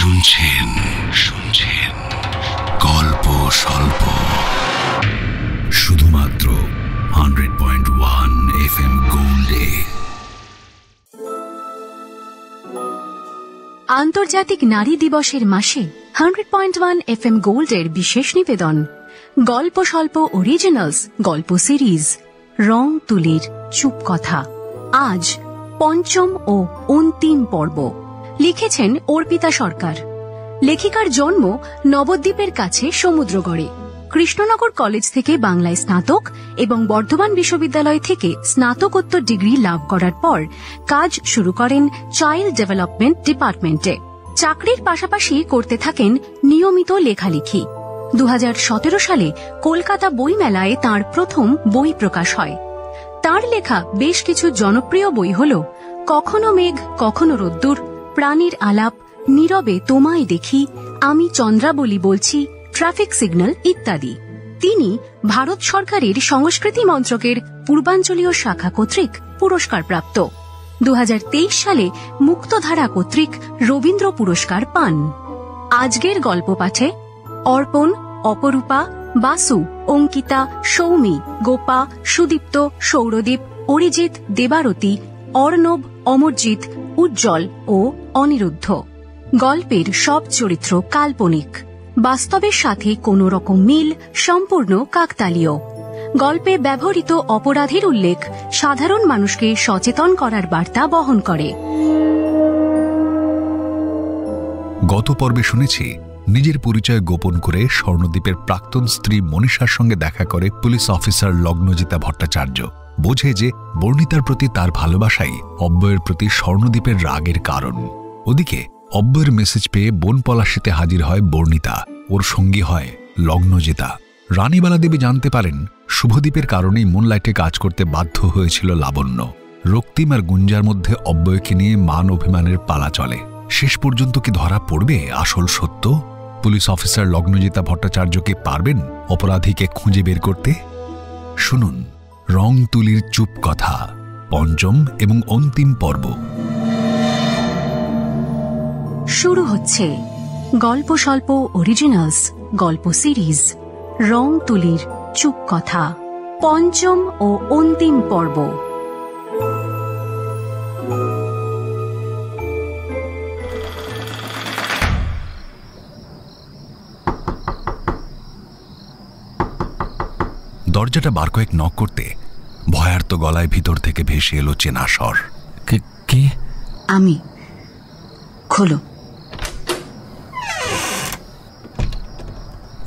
শুনছেন শুনছেন গল্প স্বল্প, শুধুমাত্র 100.1 FM গোল্ডে। আন্তর্জাতিক নারী দিবসের মাসে 100.1 FM গোল্ডের বিশেষ নিবেদন গল্প স্বল্প অরিজিনালস গল্প সিরিজ রং তুলির চুপ কথা। আজ পঞ্চম ও অন্তিম পর্ব। লিখেছেন অর্পিতা সরকার। লেখিকার জন্ম নবদ্বীপের কাছে সমুদ্রগড়ে। কৃষ্ণনগর কলেজ থেকে বাংলায় স্নাতক এবং বর্ধমান বিশ্ববিদ্যালয় থেকে স্নাতকোত্তর ডিগ্রি লাভ করার পর কাজ শুরু করেন চাইল্ড ডেভেলপমেন্ট ডিপার্টমেন্টে। চাকরির পাশাপাশি করতে থাকেন নিয়মিত লেখালেখি। 2017 সালে কলকাতা বইমেলায় তাঁর প্রথম বই প্রকাশ হয়। তাঁর লেখা বেশ কিছু জনপ্রিয় বই হল কখনো মেঘ কখনো রোদ্দুর, প্রাণীর আলাপ, নীরবে তোমায় দেখি, আমি চন্দ্রাবলী বলছি, ট্রাফিক সিগন্যাল ইত্যাদি। তিনি ভারত সরকারের সংস্কৃতি মন্ত্রকের পূর্বাঞ্চলীয় শাখা কর্তৃক পুরস্কারপ্রাপ্ত। 2023 সালে মুক্তধারা কর্তৃক রবীন্দ্র পুরস্কার পান। আজকের গল্প পাঠে অর্পণ, অপরূপা, বাসু, অঙ্কিতা, সৌমি, গোপা, সুদীপ্ত, সৌরদীপ, অরিজিৎ, দেবারতী, অর্ণব, অমরজিৎ, উজ্জ্বল ও অনিরুদ্ধ। গল্পের সব চরিত্র কাল্পনিক, বাস্তবের সাথে কোনো রকম মিল সম্পূর্ণ কাকতালীয়। গল্পে ব্যবহৃত অপরাধের উল্লেখ সাধারণ মানুষকে সচেতন করার বার্তা বহন করে। গত পর্বে শুনেছি নিজের পরিচয় গোপন করে স্বর্ণদ্বীপের প্রাক্তন স্ত্রী মনীষার সঙ্গে দেখা করে পুলিশ অফিসার লগ্নজিতা ভট্টাচার্য। বোঝে যে বর্ণিতার প্রতি তার ভালোবাসাই অব্যয়ের প্রতি স্বর্ণদ্বীপের রাগের কারণ। ওদিকে অব্যয়ের মেসেজ পেয়ে বন পলাশিতে হাজির হয় বর্ণিতা, ওর সঙ্গী হয় লগ্নজিতা। রানীবালা দেবী জানতে পারেন শুভদ্বীপের কারণেই মুনলাইটে কাজ করতে বাধ্য হয়েছিল লাবণ্য। রক্তিম আর গুঞ্জার মধ্যে অব্যয়কে নিয়ে মান অভিমানের পালা চলে। শেষ পর্যন্ত কি ধরা পড়বে আসল সত্য? পুলিশ অফিসার লগ্নজিতা ভট্টাচার্যকে পারবেন অপরাধীকে খুঁজে বের করতে? শুনুন রং তুলির চুপ কথা, পঞ্চম এবং অন্তিম পর্ব। শুরু হচ্ছে গল্প স্বল্প অরিজিনালস গল্প সিরিজ রং তুলির চুপ কথা, পঞ্চম ও অন্তিম পর্ব। দরজাটা বার কয়েক নক করতে ভয়ার্ত গলায় ভিতর থেকে ভেসে এলো চেনা স্বর। কে? আমি। খোলো।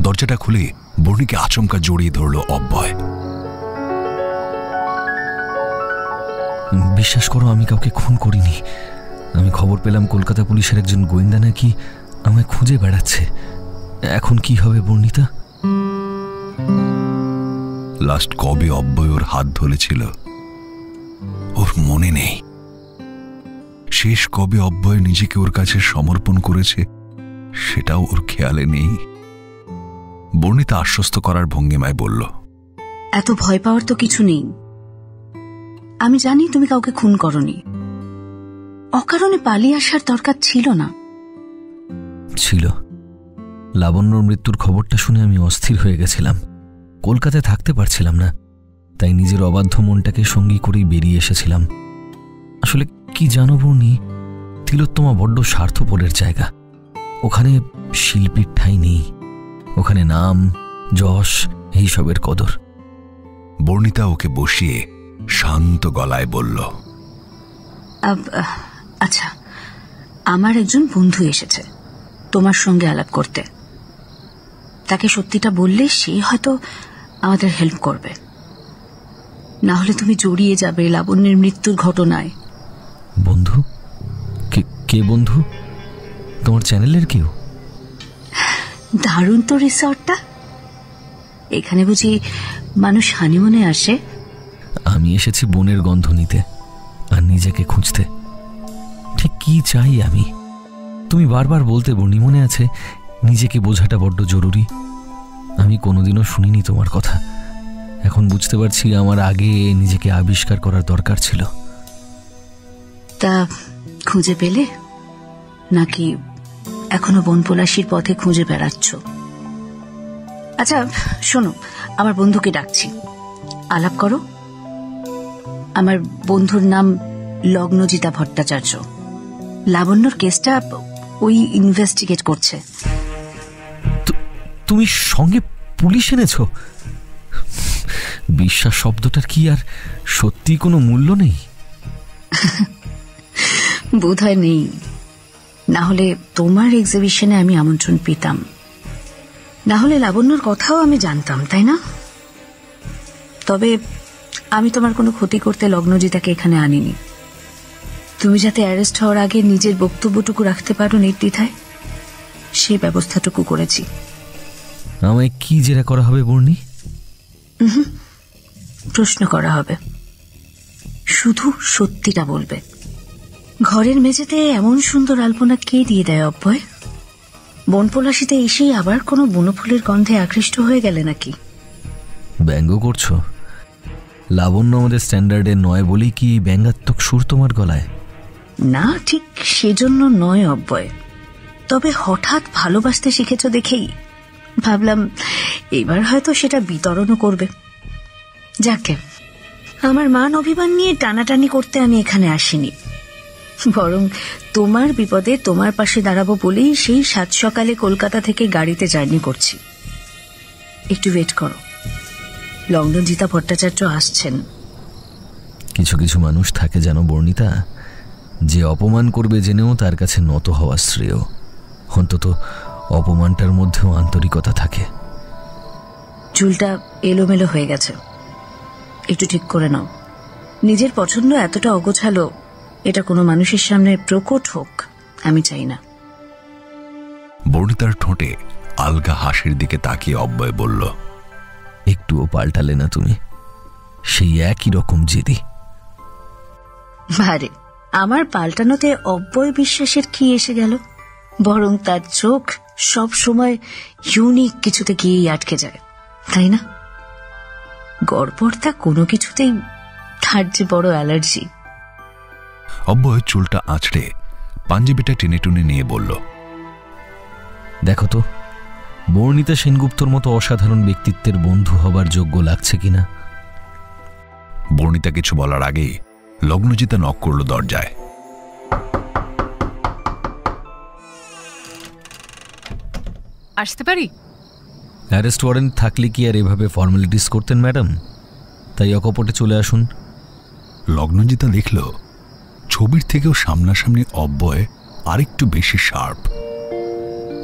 দরজাটা খুলে বর্ণিকে আচমকা জড়িয়ে ধরল অব্যয়। বিশ্বাস করো, আমি কাউকে খুন করিনি। আমি খবর পেলাম কলকাতা পুলিশের একজন গোয়েন্দা নাকি আমায় খুঁজে বেড়াচ্ছে। এখন কি হবে বর্ণিতা? লাস্ট কবে অব্যয় ওর হাত ধরেছিল ওর মনে নেই। শেষ কবে অব্যয় নিজেকে ওর কাছে সমর্পণ করেছে সেটাও ওর খেয়ালে নেই। বর্ণিতা আশ্বস্ত করার ভঙ্গিমায় বলল, এত ভয় পাওয়ার তো কিছু নেই। আমি জানি তুমি কাউকে খুন করনি। অকারণে পালিয়ে আসার দরকার ছিল না। ছিল। লাবণ্যর মৃত্যুর খবরটা শুনে আমি অস্থির হয়ে গেছিলাম। কলকাতায় থাকতে পারছিলাম না, তাই নিজের অবাধ্য মনটাকে সঙ্গী করেই বেরিয়ে এসেছিলাম। আসলে কি জানো বর্ণি, তিলোত্তমা বড্ড স্বার্থপরের জায়গা। ওখানে শিল্পীর ঠাঁই নেই। ওখানে নাম, যশ, এইসবের কদর। বর্ণিতা ওকে বসিয়ে শান্ত গলায় বলল, আচ্ছা, আমার একজন বন্ধু এসেছে তোমার সঙ্গে আলাপ করতে। তাকে সত্যিটা বললে সে হয়তো আমাদের হেল্প করবে। না হলে তুমি জড়িয়ে যাবে লাবণ্যের মৃত্যুর ঘটনায়। বন্ধু? কে বন্ধু? তোমার চ্যানেলের কেউ? দারুণ তো রিসর্টটা। এখানে বুঝি মানুষ হানিমুনে আসে? আমি এসেছি বনের গন্ধ নিতে আর নিজেকে খুঁজতে। ঠিক কি চাই আমি? তুমি বারবার বলতে বর্ণি, মনে আছে, নিজেকে বোঝাটা বড্ড জরুরি। আমি কোনোদিনও শুনিনি তোমার কথা। এখন বুঝতে পারছি আমার আগে নিজেকে আবিষ্কার করার দরকার ছিল। তা খুঁজে পেলে নাকি এখনো বনপলাশির পথে খুঁজে বেড়াচ্ছ। আচ্ছা শোনো, আমার বন্ধুকে ডাকছি, আলাপ করো। আমার বন্ধুর নাম লগ্নজিতা ভট্টাচার্য। লাবণ্যর কেসটা ওই ইনভেস্টিগেট করছে। তুমি সঙ্গে পুলিশ এনেছ? বিশ্বাস শব্দটার কি আর সত্যি কোনো মূল্য নেই? বোধহয় নেই, না হলে তোমার এক্সিবিশনে আমি আমন্ত্রণ পেতাম, না হলে লাবণ্যর কথাও আমি জানতাম, তাই না? তবে আমি তোমার কোনো ক্ষতি করতে লগ্নজিতাকে এখানে আনিনি। তুমি যাতে অ্যারেস্ট হওয়ার আগে নিজের বক্তব্যটুকু রাখতে পারো নির্দ্বিধায়, সেই ব্যবস্থাটুকু করেছি। আমায় কি জেরা করা হবে বর্ণি? প্রশ্ন করা হবে, শুধু সত্যিটা বলবে। ঘরের মেঝেতে এমন সুন্দর আলপনা কে দিয়ে দেয় অব্যয়? বনপলাশিতে এসেই আবার কোনো বনফুলের গন্ধে আকৃষ্ট হয়ে গেলে নাকি? ব্যঙ্গ করছো? লাবণ্য আমাদের স্ট্যান্ডার্ডে নয় বলেই কি ব্যঙ্গাত্মক সুর তোমার গলায়? না, ঠিক সেজন্য নয় অব্যয়, তবে হঠাৎ ভালোবাসতে শিখেছ দেখেই ভাবলাম এবার হয়তো সেটা বিতরণও করবে। যাকে, আমার মান অভিমান নিয়ে টানাটানি করতে আমি এখানে আসিনি, বরং তোমার বিপদে তোমার পাশে দাঁড়াবো বলেই সেই 7 সকালে কলকাতা থেকে গাড়িতে জার্নি করছি। একটু ওয়েট করো, লগ্নজিতা ভট্টাচার্য আসছেন। কিছু কিছু মানুষ থাকে যেন বর্ণিতা, যে অপমান করবে জেনেও তার কাছে নত হওয়া শ্রেয়। অন্তত অপমানটার মধ্যেও আন্তরিকতা থাকে। চুলটা এলোমেলো হয়ে গেছে, একটু ঠিক করে নাও। নিজের পছন্দ এতটা অগোছালো, এটা কোনো মানুষের সামনে প্রকট হোক আমি চাই না। বর্ণিতার ঠোঁটে আলগা হাসির দিকে তাকিয়ে অব্যয় বলল, একটুও পাল্টালে না তুমি, সেই একই রকম জেদি। ভারে, আমার পাল্টানোতে অব্যয় বিশ্বাসের কি এসে গেল? বরং তার চোখ সব সময় ইউনিক কিছুতে গিয়েই আটকে যায়, তাই না? গড়পড়তা কোনো কিছুতেই তার যে বড় অ্যালার্জি। অব্যয় চুলটা আঁচড়ে পাঞ্জাবিটা টেনে টুনে নিয়ে বলল, দেখো তো বর্ণিতা সেনগুপ্তর মতো অসাধারণ ব্যক্তিত্বের বন্ধু হবার যোগ্য লাগছে কিনা। বর্ণিতা কিছু বলার আগেই লগ্নজিতা নক করল দরজায়। আসতে পারি? অ্যারেস্ট ওয়ারেন্ট থাকলে কি আর এভাবে ফর্মালিটিস করতেন ম্যাডাম? তাই অকপটে চলে আসুন। লগ্নজিতা দেখল ছবির থেকেও সামনাসামনি অব্যয় আরেকটু বেশি শার্প,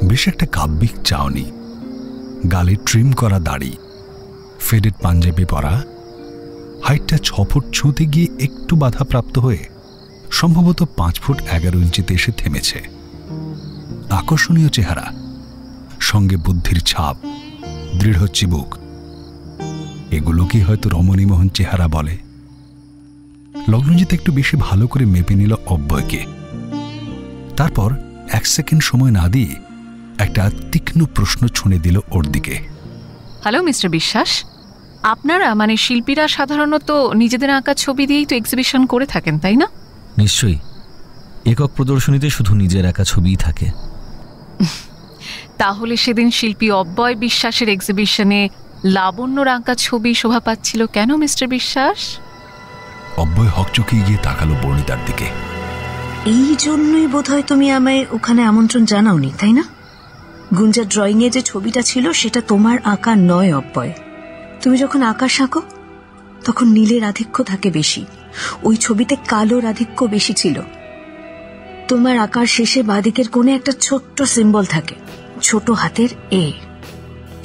বেশ একটা কাব্যিক চাউনি, গালে ট্রিম করা দাড়ি, ফেডেড পাঞ্জাবি পরা, হাইটটা 6 ফুট ছুঁতে গিয়ে একটু বাধাপ্রাপ্ত হয়ে সম্ভবত 5 ফুট 11 ইঞ্চিতে এসে থেমেছে। আকর্ষণীয় চেহারা, সঙ্গে বুদ্ধির ছাপ, দৃঢ় চিবুক, এগুলোকেই হয়তো রমণীমোহন চেহারা বলে। লগ্নজিৎ একটু বেশি ভালো করে মেপে নিল অব্যয়কে। তারপর 1 সেকেন্ড সময় না দিয়ে একটা তীক্ষ্ণ প্রশ্ন ছুঁড়ে দিল ওর দিকে। হ্যালো মিস্টার বিশ্বাস, আপনারা মানে শিল্পীরা সাধারণত নিজেদের আঁকা ছবি দিয়েই তো এক্সিবিশন করে থাকেন, তাই না? নিশ্চয়ই, একক প্রদর্শনীতে শুধু নিজের আঁকা ছবিই থাকে। তাহলে সেদিন শিল্পী অব্যয় বিশ্বাসের এক্সিবিশনে লাবণ্যর আঁকা ছবি শোভা পাচ্ছিল কেন মিস্টার বিশ্বাস? অব্যয় হকচকিয়ে গিয়ে তাকালো বর্ণিতার দিকে। এই জন্যই বোধহয় তুমি আমায় ওখানে আমন্ত্রণ জানাওনি, তাই না? গুঞ্জার ড্রয়িং এ যে ছবিটা ছিল সেটা তোমার আঁকা নয় অব্যয়। তুমি যখন আকাশ আঁকো তখন নীলের আধিক্য থাকে বেশি, ওই ছবিতে কালোর আধিক্য বেশি ছিল। তোমার আঁকার শেষে বাঁদিকের কোণে একটা ছোট্ট সিম্বল থাকে, ছোট হাতের এ,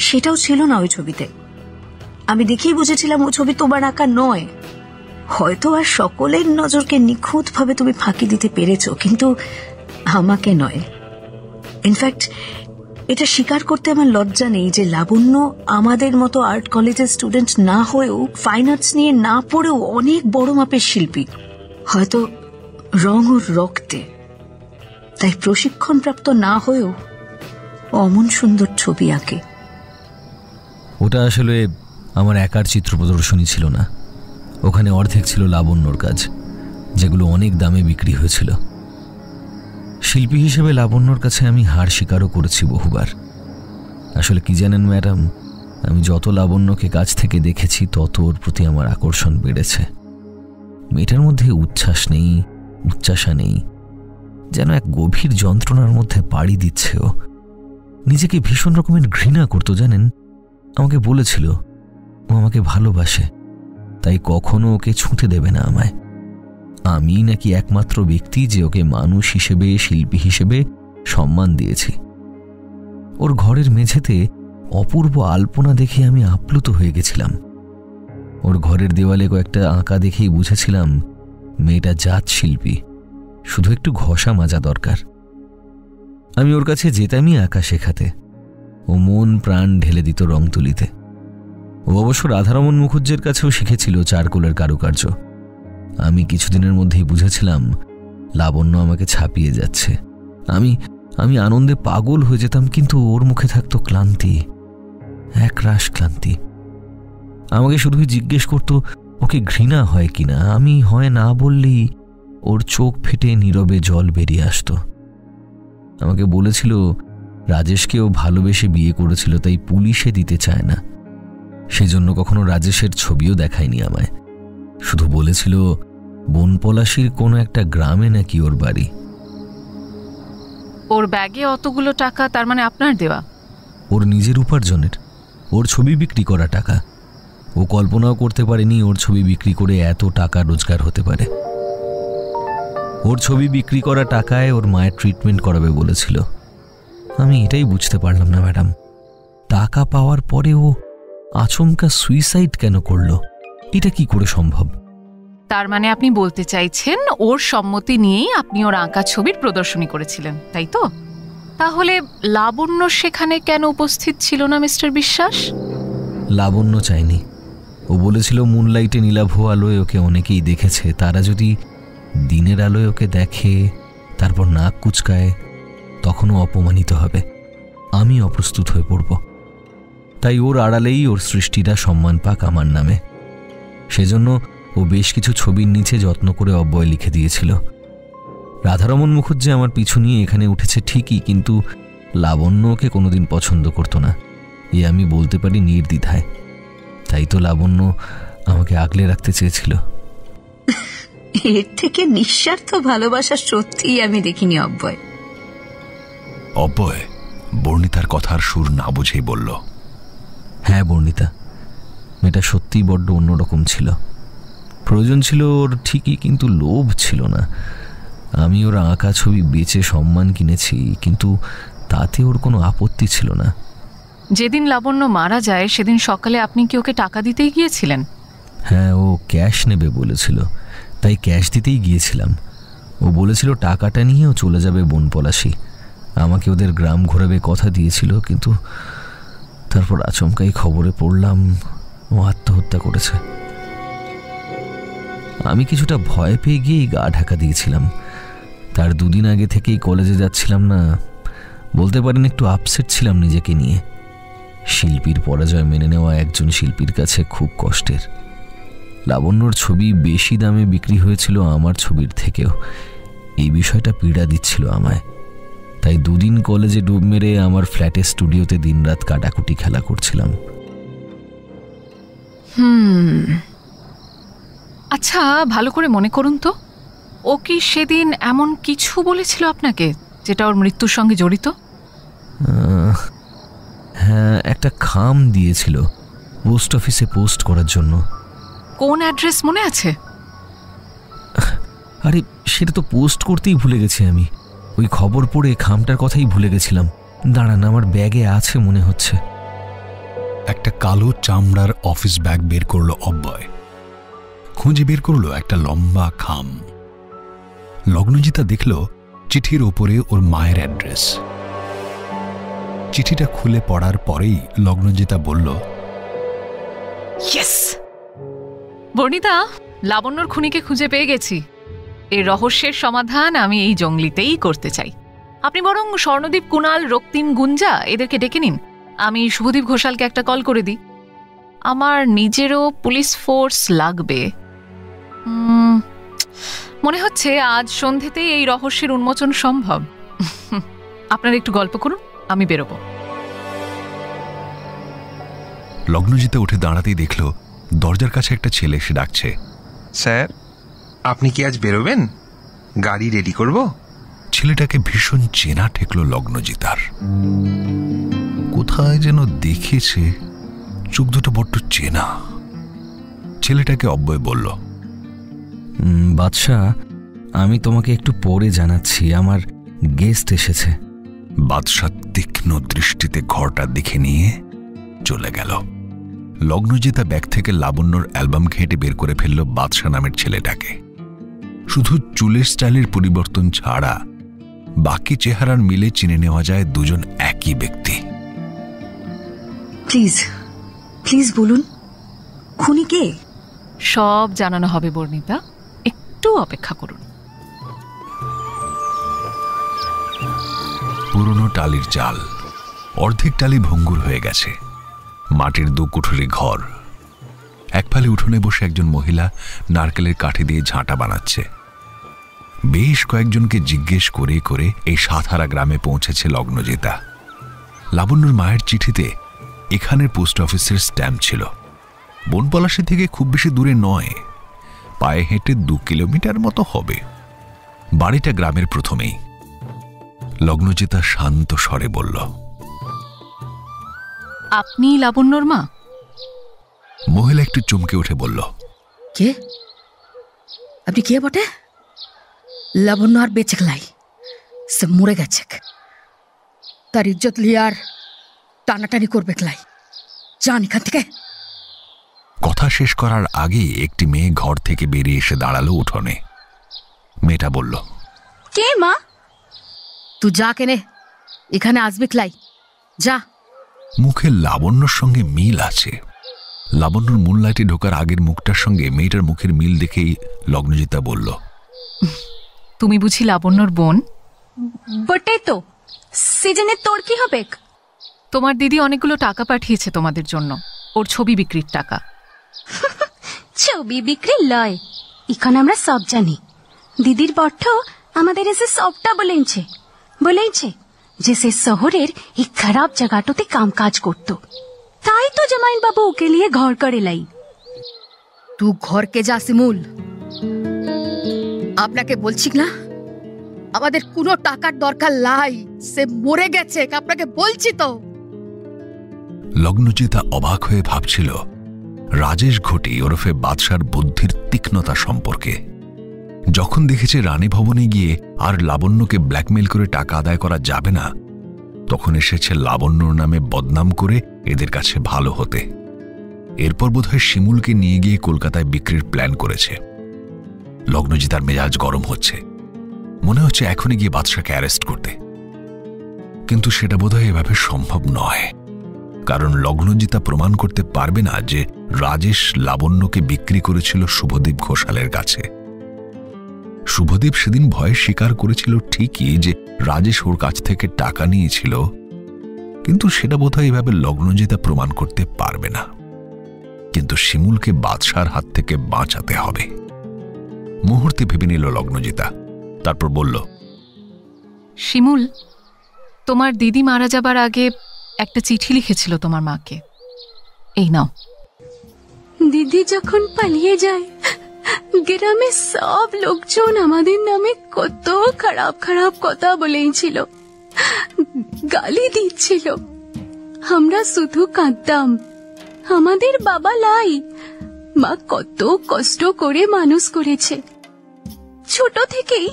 সেটাও ছিল না ওই ছবিতে। আমি দেখেই বুঝেছিলাম ওই ছবি তোমার আঁকা নয়। হয়তো আর সকলের নজরকে নিখুঁত ভাবে তুমি ফাঁকি দিতে পেরেছ, কিন্তু আমাকে নয়। ইনফ্যাক্ট এটা স্বীকার করতে আমার লজ্জা নেই যে লাবণ্য আমাদের মতো আর্ট কলেজের স্টুডেন্ট না হয়েও, ফাইন আর্টস নিয়ে না পড়েও অনেক বড় মাপের শিল্পী, হয়তো রং ওর রক্তে, তাই প্রশিক্ষণপ্রাপ্ত না হয়েও অমন সুন্দর ছবি আঁকে। ওটা আসলে আমার একার চিত্র প্রদর্শনী ছিল না, ওখানে অর্ধেক ছিল লাবণ্যর কাজ, যেগুলো অনেক দামে বিক্রি হয়েছিল। শিল্পী হিসেবে লাবণ্যর কাছে আমি হার স্বীকারও করেছি বহুবার। আসলে কি জানেন ম্যাডাম, আমি যত লাবণ্যকে কাছ থেকে দেখেছি তত ওর প্রতি আমার আকর্ষণ বেড়েছে। মেয়েটার মধ্যে উচ্ছ্বাস নেই, উচ্চাসা নেই, যেন এক গভীর যন্ত্রণার মধ্যে পাড়ি দিচ্ছে ও। নিজেকে ভীষণ রকমের ঘৃণা করতো জানেন। আমাকে বলেছিল ও আমাকে ভালোবাসে, তাই কখনো ওকে ছুঁতে দেবে না আমায়। আমি নাকি একমাত্র ব্যক্তি যে ওকে মানুষ হিসেবে, শিল্পী হিসেবে সম্মান দিয়েছি। ওর ঘরের মেঝেতে অপূর্ব আলপনা দেখে আমি আপ্লুত হয়ে গেছিলাম। ওর ঘরের দেওয়ালে কয়েকটা আঁকা দেখেই বুঝেছিলাম মেয়েটা জাত শিল্পী, শুধু একটু ঘষা মাজা দরকার। আমি ওর কাছে যেতামই আঁকা শেখাতে। ও মন প্রাণ ঢেলে দিত রং তুলিতে। ও অবশ্য রাধারমণ মুখুজ্জের কাছেও শিখেছিল চারকোলের কারুকার্য। আমি কিছুদিনের মধ্যেই বুঝেছিলাম লাবণ্য আমাকে ছাপিয়ে যাচ্ছে। আমি আনন্দে পাগল হয়ে যেতাম, কিন্তু ওর মুখে থাকতো ক্লান্তি, একরাশ ক্লান্তি। আমাকে শুধুই জিজ্ঞেস করত ওকে ঘৃণা হয় কিনা। আমি হয় না বললেই ওর চোখ ফেটে নীরবে জল বেরিয়ে আসত। আমাকে বলেছিল রাজেশকেও ভালোবেসে বিয়ে করেছিল, তাই পুলিশে দিতে চায় না। সেজন্য কখনো রাজেশের ছবিও দেখায়নি আমায়। শুধু বলেছিল বনপলাশির কোনো একটা গ্রামে নাকি ওর বাড়ি। ওর ব্যাগে অতগুলো টাকা তার মানে আপনার দেওয়া? ওর নিজের উপার্জনের, ওর ছবি বিক্রি করা টাকা। ও কল্পনাও করতে পারেনি ওর ছবি বিক্রি করে এত টাকা রোজগার হতে পারে। ওর ছবি বিক্রি করা টাকায় ওর মায়ের ট্রিটমেন্ট করাবে বলেছিল। আমি এটাই বুঝতে পারলাম না ম্যাডাম, টাকা পাওয়ার পরে ও আচমকা সুইসাইড কেন করলো? এটা কি করে সম্ভব? তার মানে আপনি বলতে চাইছেন ওর সম্মতি নিয়েই আপনি ওর আঁকা ছবির প্রদর্শনী করেছিলেন, তাই তো? তাহলে লাবণ্য সেখানে কেন উপস্থিত ছিল না মিস্টার বিশ্বাস? লাবণ্য চায়নি। ও বলেছিল মুনলাইটে নীলাভ আলোয় ওকে অনেকেই দেখেছে, তারা যদি দিনের আলোয় ওকে দেখে তারপর নাক কুচকায় তখনও অপমানিত হবে, আমি অপ্রস্তুত হয়ে পড়ব। তাই ওর আড়ালেই ওর সৃষ্টিরা সম্মান পাক আমার নামে। সেজন্য ও বেশ কিছু ছবির নিচে যত্ন করে অব্যয় লিখে দিয়েছিল। রাধারমণ মুখুজ্জে আমার পিছু নিয়ে এখানে উঠেছে ঠিকই, কিন্তু লাবণ্য ওকে কোনোদিন পছন্দ করত না, এ আমি বলতে পারি নির্দ্বিধায়। তাই তো লাবণ্য আমাকে আগলে রাখতে চেয়েছিল। এর থেকে নিঃস্বার্থ ভালোবাসার সত্যিই আমি দেখিনি অব্যয়। অব্যয় বর্ণিতার কথার সুর না বুঝেই বলল, হ্যাঁ বর্ণিতা, মেয়েটা সত্যিই বড্ড অন্যরকম ছিল। প্রয়োজন ছিল ওর ঠিকই, কিন্তু লোভ ছিল না। আমি ওর আঁকা ছবি বেচে সম্মান কিনেছি, কিন্তু তাতে ওর কোনো আপত্তি ছিল না। যেদিন লাবণ্য মারা যায় সেদিন সকালে আপনি কি ওকে টাকা দিতেই গিয়েছিলেন? হ্যাঁ, ও ক্যাশ নেবে বলেছিল, তাই ক্যাশ দিতেই গিয়েছিলাম। ও বলেছিল টাকাটা নিয়েও চলে যাবে বনপলাশি, আমাকে ওদের গ্রাম ঘোরাবে কথা দিয়েছিল। কিন্তু তারপর আচমকাই খবরে পড়লাম ও আত্মহত্যা করেছে। আমি কিছুটা ভয় পেয়ে গিয়েই গা ঢাকা দিয়েছিলাম। তার দুদিন আগে থেকেই কলেজে যাচ্ছিলাম না, বলতে পারেন একটু আপসেট ছিলাম নিজেকে নিয়ে। শিল্পীর পরাজয় মেনে নেওয়া একজন শিল্পীর কাছে খুব কষ্টের। লাবণ্যর ছবি বেশি দামে বিক্রি হয়েছিল আমার ছবির থেকেও, এই বিষয়টা পীড়া দিচ্ছিল আমায়। তাই দুদিন কলেজে ডুব মেরে আমার ফ্ল্যাটের স্টুডিওতে দিনরাত কাটাকুটি খেলা করছিলাম। আচ্ছা, ভালো করে মনে করুন তো, ও কি সেদিন এমন কিছু বলেছিল আপনাকে যেটা ওর মৃত্যুর সঙ্গে জড়িত? হ্যাঁ, একটা খাম দিয়েছিল পোস্ট অফিসে পোস্ট করার জন্য। কোন অ্যাড্রেস মনে আছে? আরে সেটা তো পোস্ট করতেই ভুলে গেছি আমি। ওই খবর পড়ে খামটার কথাই ভুলে গেছিলাম। দাঁড়ান, আমার ব্যাগে আছে মনে হচ্ছে। একটা কালো চামড়ার অফিস ব্যাগ বের করলো অব্যয়। খুঁজে বের করলো একটা লম্বা খাম। লগ্নজিতা দেখল চিঠির ওপরে ওর মায়ের অ্যাড্রেস। চিঠিটা খুলে পড়ার পরেই লগ্নজিতা বলল, ইয়েস বর্ণিতা, লাবণ্যর খুনিকে খুঁজে পেয়ে গেছি। এর রহস্যের সমাধান আমি এই জঙ্গলিতেই করতে চাই। আপনি বরং স্বর্ণদীপ, কুণাল, রক্তিম, গুঞ্জা এদেরকে ডেকে নিন। আমি শুভদীপ ঘোষালকে একটা কল করে দিই। আমার নিজেরও পুলিশ ফোর্স লাগবে। মনে হচ্ছে আজ সন্ধেতেই এই রহস্যের উন্মোচন সম্ভব। আপনারা একটু গল্প করুন, আমি বেরোবো। লগ্নজিতা উঠে দাঁড়াতেই দেখল দরজার কাছে একটা ছেলে এসে ডাকছে। স্যার, আপনি কি আজ বেরোবেন? গাড়ি রেডি করব। ছেলেটাকে ভীষণ চেনা ঠেকল লগ্নজিতার। কোথায় যেন দেখেছে, চোখ দুটো বড্ড চেনা। ছেলেটাকে অব্যয় বলল, বাদশাহ, আমি তোমাকে একটু পরে জানাচ্ছি, আমার গেস্ট এসেছে। বাদশাহ তীক্ষ্ণ দৃষ্টিতে ঘরটা দেখে নিয়ে চলে গেল। লগ্নজিতা ব্যাগ থেকে লাবণ্যর অ্যালবাম ঘেঁটে বের করে ফেলল বাদশাহ নামের ছেলেটাকে। শুধু চুলের স্টাইলের পরিবর্তন ছাড়া বাকি চেহারার মিলে চিনে নেওয়া যায় দুজন একই ব্যক্তি। প্লিজ প্লিজ বলুন, খুনি কে? সব জানানো হবে বর্ণিতা, একটু অপেক্ষা করুন। পুরনো টালির চাল, অর্ধেক টালি ভঙ্গুর হয়ে গেছে। মাটির 2 কুঠুরি ঘর। এক ফালে উঠোনে বসে একজন মহিলা নারকেলের কাঠি দিয়ে ঝাঁটা বানাচ্ছে। বেশ কয়েকজনকে জিজ্ঞেস করে করে এই সাতহারা গ্রামে পৌঁছেছে লগ্নজিতা। লাবণ্যর মায়ের চিঠিতে এখানের পোস্ট অফিসের স্ট্যাম্প ছিল। বনপলাশী থেকে খুব বেশি দূরে নয়, পায়ে হেঁটে 2 কিলোমিটার মতো হবে। বাড়িটা গ্রামের প্রথমেই। লগ্নজিতা শান্ত স্বরে বলল, আপনি লাবণ্যর মা? মহিলা একটু চমকে উঠে বলল, কে? আপনি কে বটে? লাবণ্য আর বেঁচে গেলাই, সে মরে গেছে। তার ইজ্জত লিয়ে আর টানাটানি করবে গেলাই। যান এখান থেকে। কথা শেষ করার আগে একটি মেয়ে ঘর থেকে বেরিয়ে এসে দাঁড়ালো উঠোনে। মেয়েটা বলল, কে মা? তুই যা কেনে, এখানে আসবি ক্লাই, যা। মুখে লাবণ্যর সঙ্গে মিল আছে। লাবণ্যর মুনলাইটে ঢোকার আগের মুখটার সঙ্গে মেয়েটার মুখের মিল দেখেই লগ্নজিতা বলল, তুমি বুঝি লাবণ্যর বোন? বটে তো, সিজনে তোর কি হবে? তোমার দিদি অনেকগুলো টাকা পাঠিয়েছে তোমাদের জন্য, ওর ছবি বিক্রির টাকা। ছবি বিক্রি লয়, এখন আমরা সব জানি। দিদির বট্ট আমাদের এসে সবটা বলেছে যে সে শহরের এই খারাপ জায়গাটাতে কাম কাজ করত। তাই তো জামাইন বাবু ওকে লিয়ে ঘর করে লাই। তুই ঘরকে যা শিমুল। আপনাকে বলছি না, আমাদের কোনো টাকার দরকার লাই, সে মরে গেছে, আপনাকে বলছি তো। লগ্নজিতা অবাক হয়ে ভাবছিল রাজেশ ঘটি ওরফে বাদশার বুদ্ধির তীক্ষ্ণতা সম্পর্কে। যখন দেখেছে রানী ভবনে গিয়ে আর লাবণ্যকে ব্ল্যাকমেল করে টাকা আদায় করা যাবে না, তখন এসেছে লাবণ্যর নামে বদনাম করে এদের কাছে ভালো হতে। এরপর বোধহয় শিমুলকে নিয়ে গিয়ে কলকাতায় বিক্রির প্ল্যান করেছে। লগ্নজিতার মেজাজ গরম হচ্ছে, মনে হচ্ছে এখনই গিয়ে বাদশাকে অ্যারেস্ট করতে। কিন্তু সেটা বোধহয় এভাবে সম্ভব নয়, কারণ লগ্নজিতা প্রমাণ করতে পারবে না যে রাজেশ লাবণ্যকে বিক্রি করেছিল শুভদীপ ঘোষালের কাছে। শুভদীপ সেদিন ভয়ে স্বীকার করেছিল ঠিকই যে রাজেশ ওর কাছ থেকে টাকা নিয়েছিল, কিন্তু সেটা বোধহয় এভাবে লগ্নজিতা প্রমাণ করতে পারবে না। কিন্তু শিমুলকে বাদশার হাত থেকে বাঁচাতে হবে। মুহূর্তে ভেবে নিল লগ্নজিতা, তারপর বলল, শিমুল, তোমার দিদি মারা যাবার আগে একটা চিঠি লিখেছিল তোমার মাকে, এই নাও। দিদি যখন পালিয়ে যায়, গ্রামে সব লোকজন আমাদের নামে কত খারাপ খারাপ কথা বলেছিল, গালি দিচ্ছিল। আমরা শুধু কাঁদতাম। আমাদের বাবা লাই, মা কত কষ্ট করে মানুষ করেছে। ছোট থেকেই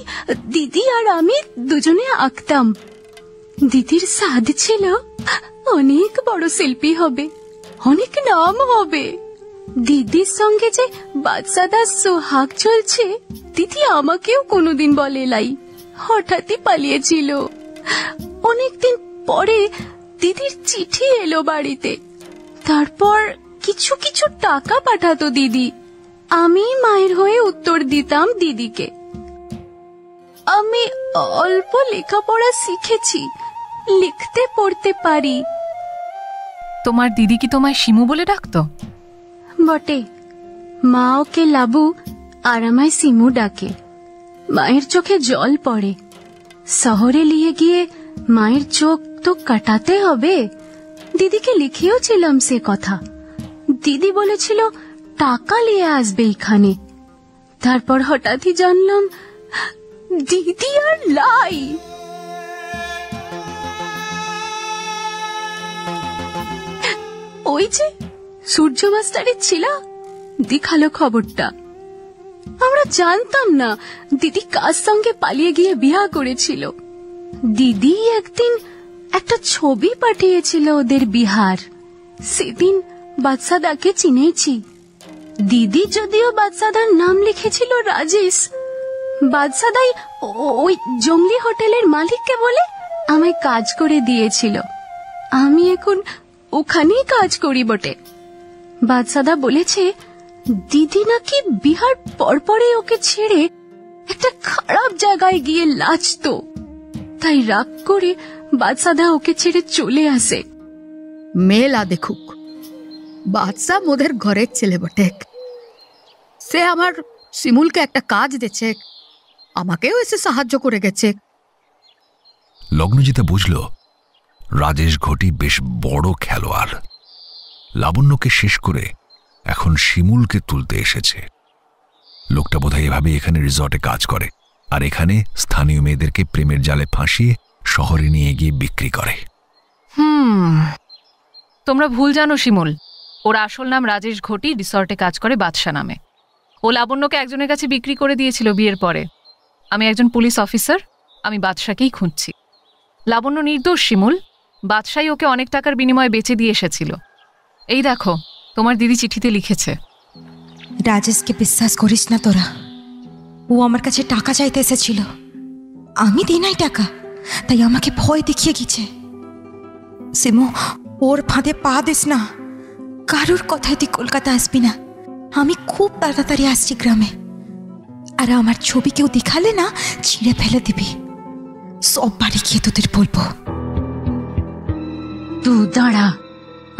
দিদি আর আমি দুজনে আঁকতাম। দিদির সাধ ছিল অনেক বড় শিল্পী হবে, অনেক নাম হবে। দিদির সঙ্গে যে বাদশাদার সোহাগ চলছে, দিদি আমাকেও কোনোদিন বলে লাই। হঠাৎই পালিয়েছিল। অনেকদিন পরে দিদির চিঠি এলো বাড়িতে। তারপর কিছু কিছু টাকা পাঠাতো দিদি। আমি মায়ের হয়ে উত্তর দিতাম দিদিকে। আমি অল্প লেখাপড়া শিখেছি, লিখতে পড়তে পারি। তোমার দিদি কি তোমায় শিমু বলে ডাকতো? বটে, মা ওকে লাবু আর আমায় সিমু ডাকে। মায়ের চোখে জল পড়ে। শহরে নিয়ে গিয়ে মায়ের চোখ তো কাটাতে হবে। দিদিকে লিখেওছিলাম সে কথা। দিদি বলেছিল টাকা নিয়ে আসবে এখানে। তারপর হঠাৎই জানলাম দিদি আর লাই। ওই যে সূর্য মাস্টারের ছিলা দেখালো খবরটা। আমরা জানতাম না দিদি কার সঙ্গে পালিয়ে গিয়ে বিয়ে করেছিল। দিদি একদিন একটা ছবি পাঠিয়েছিল ওদের বিহার। সেদিন বাদশাদাকে চিনেছি। দিদি যদিও বাদশাদার নাম লিখেছিল রাজেশ। বাদশাদাই ওই জঙ্গলি হোটেলের মালিককে বলে আমায় কাজ করে দিয়েছিল। আমি এখন ওখানেই কাজ করি বটে। বাদশাদা বলেছে দিদি নাকি বিহার পরপরে ওকে ছেড়ে একটা খারাপ জায়গায় গিয়ে লাচতো। তাই রাগ করে বাদশাদা ওকে ছেড়ে চলে আসে। মেলা দেখুক, বাদশা মোদের ঘরের ছেলে বটে। সে আমার শিমুলকে একটা কাজ দিয়েছে, আমাকেও এসে সাহায্য করে গেছে। লগ্নজিতা বুঝল রাজেশ ঘটি বেশ বড় খেলোয়াড়। লাবণ্যকে শেষ করে এখন শিমুলকে তুলতে এসেছে। লোকটা বোধহয় এভাবে এখানে রিসর্টে কাজ করে, আর এখানে স্থানীয় মেয়েদেরকে প্রেমের জালে ফাঁসিয়ে শহরে নিয়ে গিয়ে বিক্রি করে। তোমরা ভুল জানো শিমুল। ওর আসল নাম রাজেশ ঘটি, রিসর্টে কাজ করে বাদশা নামে। ও লাবণ্যকে একজনের কাছে বিক্রি করে দিয়েছিল বিয়ের পরে। আমি একজন পুলিশ অফিসার, আমি বাদশাকেই খুঁজছি। লাবণ্য নির্দোষ শিমুল। বাদশাই ওকে অনেক টাকার বিনিময়ে বেচে দিয়ে এসেছিল। এই দেখো, তোমার দিদি চিঠিতে লিখেছে। রাজেশকে বিশ্বাস করিস না তোরা। ও আমার কাছে টাকা চাইতে এসেছিল, আমি দিই নাই টাকা, তাই আমাকে ভয় দেখিয়ে গেছে। সিমু, ওর ফাঁদে পা দিস না। কারোর কথায় তুই কলকাতা আসবি না। আমি খুব তাড়াতাড়ি আসছি গ্রামে। আর আমার ছবি কেউ দেখালে না, ছিঁড়ে ফেলে দিবি। সব বাড়ি গিয়ে তোদের বলবো। তুই দাঁড়া,